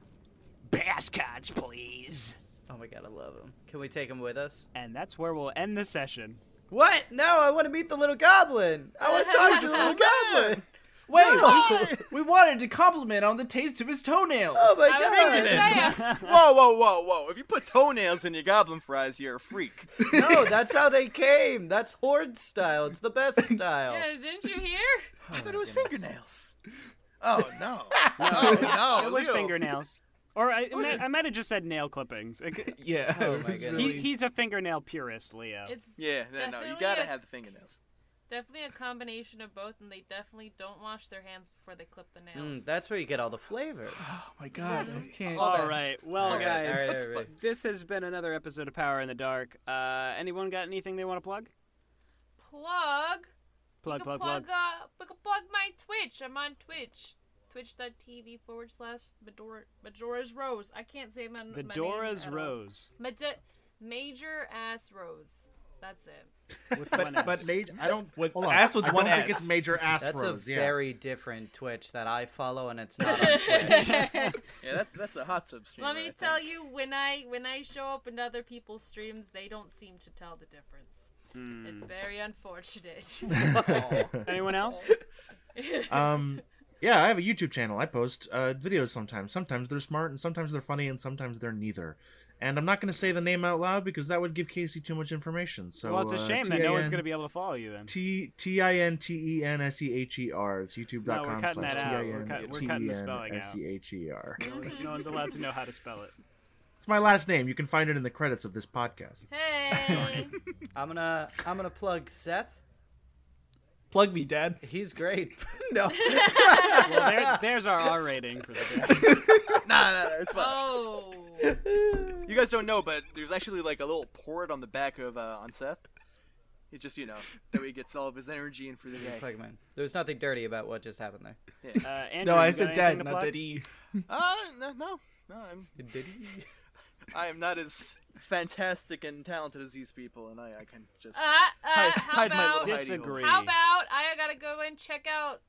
"Pass cards, please." Oh my God, I love him. Can we take him with us? And that's where we'll end the session. What? No, I want to meet the little goblin. I want to talk to the little goblin. Wait, we wanted to compliment on the taste of his toenails. Oh my I was God. gonna say, Whoa. If you put toenails in your goblin fries, you're a freak. No, that's how they came. That's horde style. It's the best style. yeah, didn't you hear? I thought it was fingernails. Oh, no. No, It was Leo. fingernails. Or I might have just said nail clippings. Yeah. Oh it my was goodness. really- He's a fingernail purist, Leo. It's Yeah, no, you Definitely gotta a- have the fingernails. definitely a combination of both, and they definitely don't wash their hands before they clip the nails. That's where you get all the flavor. Oh my God, I can't. All All that- right. Well, all that guys, all right. chutzpah. this has been another episode of Power in the Dark. Anyone got anything they want to plug? Plug. Plug. We can plug my Twitch. I'm on Twitch. Twitch.tv/Majora's Rose. I can't say my name Medora's at all. Rose. Major Ass Rose. That's it. With one S. But I don't. With hold on. ass with I one don't think S. it's major ass That's rose. a Yeah. very different Twitch that I follow, and it's not on Twitch. Yeah, that's a hot tub stream. Let me tell you, when I show up in other people's streams, they don't seem to tell the difference. It's very unfortunate. Anyone else? Yeah, I have a YouTube channel. I post videos sometimes. Sometimes they're smart, and sometimes they're funny, and sometimes they're neither. And I'm not going to say the name out loud because that would give Casey too much information. So, Well, it's a shame that no one's going to be able to follow you then. TINTENSEHER. It's youtube.com No, we're cutting that out. We're cutting the spelling out. TINTENSEHER. No one's allowed to know how to spell it. It's my last name. You can find it in the credits of this podcast. Hey. I'm gonna plug Seth. Plug me, Dad. He's great. No. Well, there's our R rating for the day. Nah, it's fine. Oh. You guys don't know, but there's actually like a little port on the back of on Seth. It just, that way he gets all of his energy in for the day. Plug him in. There's nothing dirty about what just happened there. Andrew, No, I you said got Dad, anything to not plug? Daddy. No, I am not as fantastic and talented as these people, and I can just How hide my about little hidey Disagree. hole. how about I gotta go and check out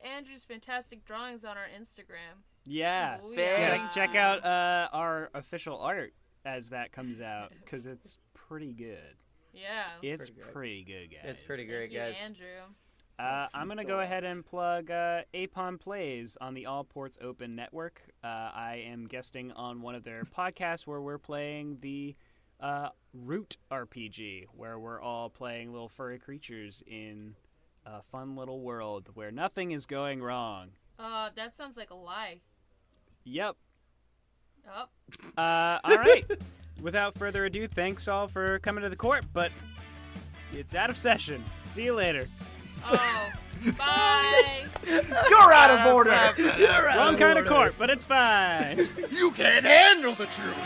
Andrew's fantastic drawings on our Instagram. Yeah. Oh, yeah. Check out our official art as that comes out, because it's pretty good. Yeah. It's pretty good. pretty good, guys. It's pretty Thank great, you, guys. Andrew. I'm going to go ahead and plug Apon Plays on the All Ports Open Network. I am guesting on one of their podcasts where we're playing the Root RPG, where we're all playing little furry creatures in a fun little world where nothing is going wrong. That sounds like a lie. Yep. Oh. All right. Without further ado, thanks all for coming to the court, but it's out of session. See you later. Oh. Bye. You're out of order. Wrong kind of court, but it's fine. You can't handle the truth.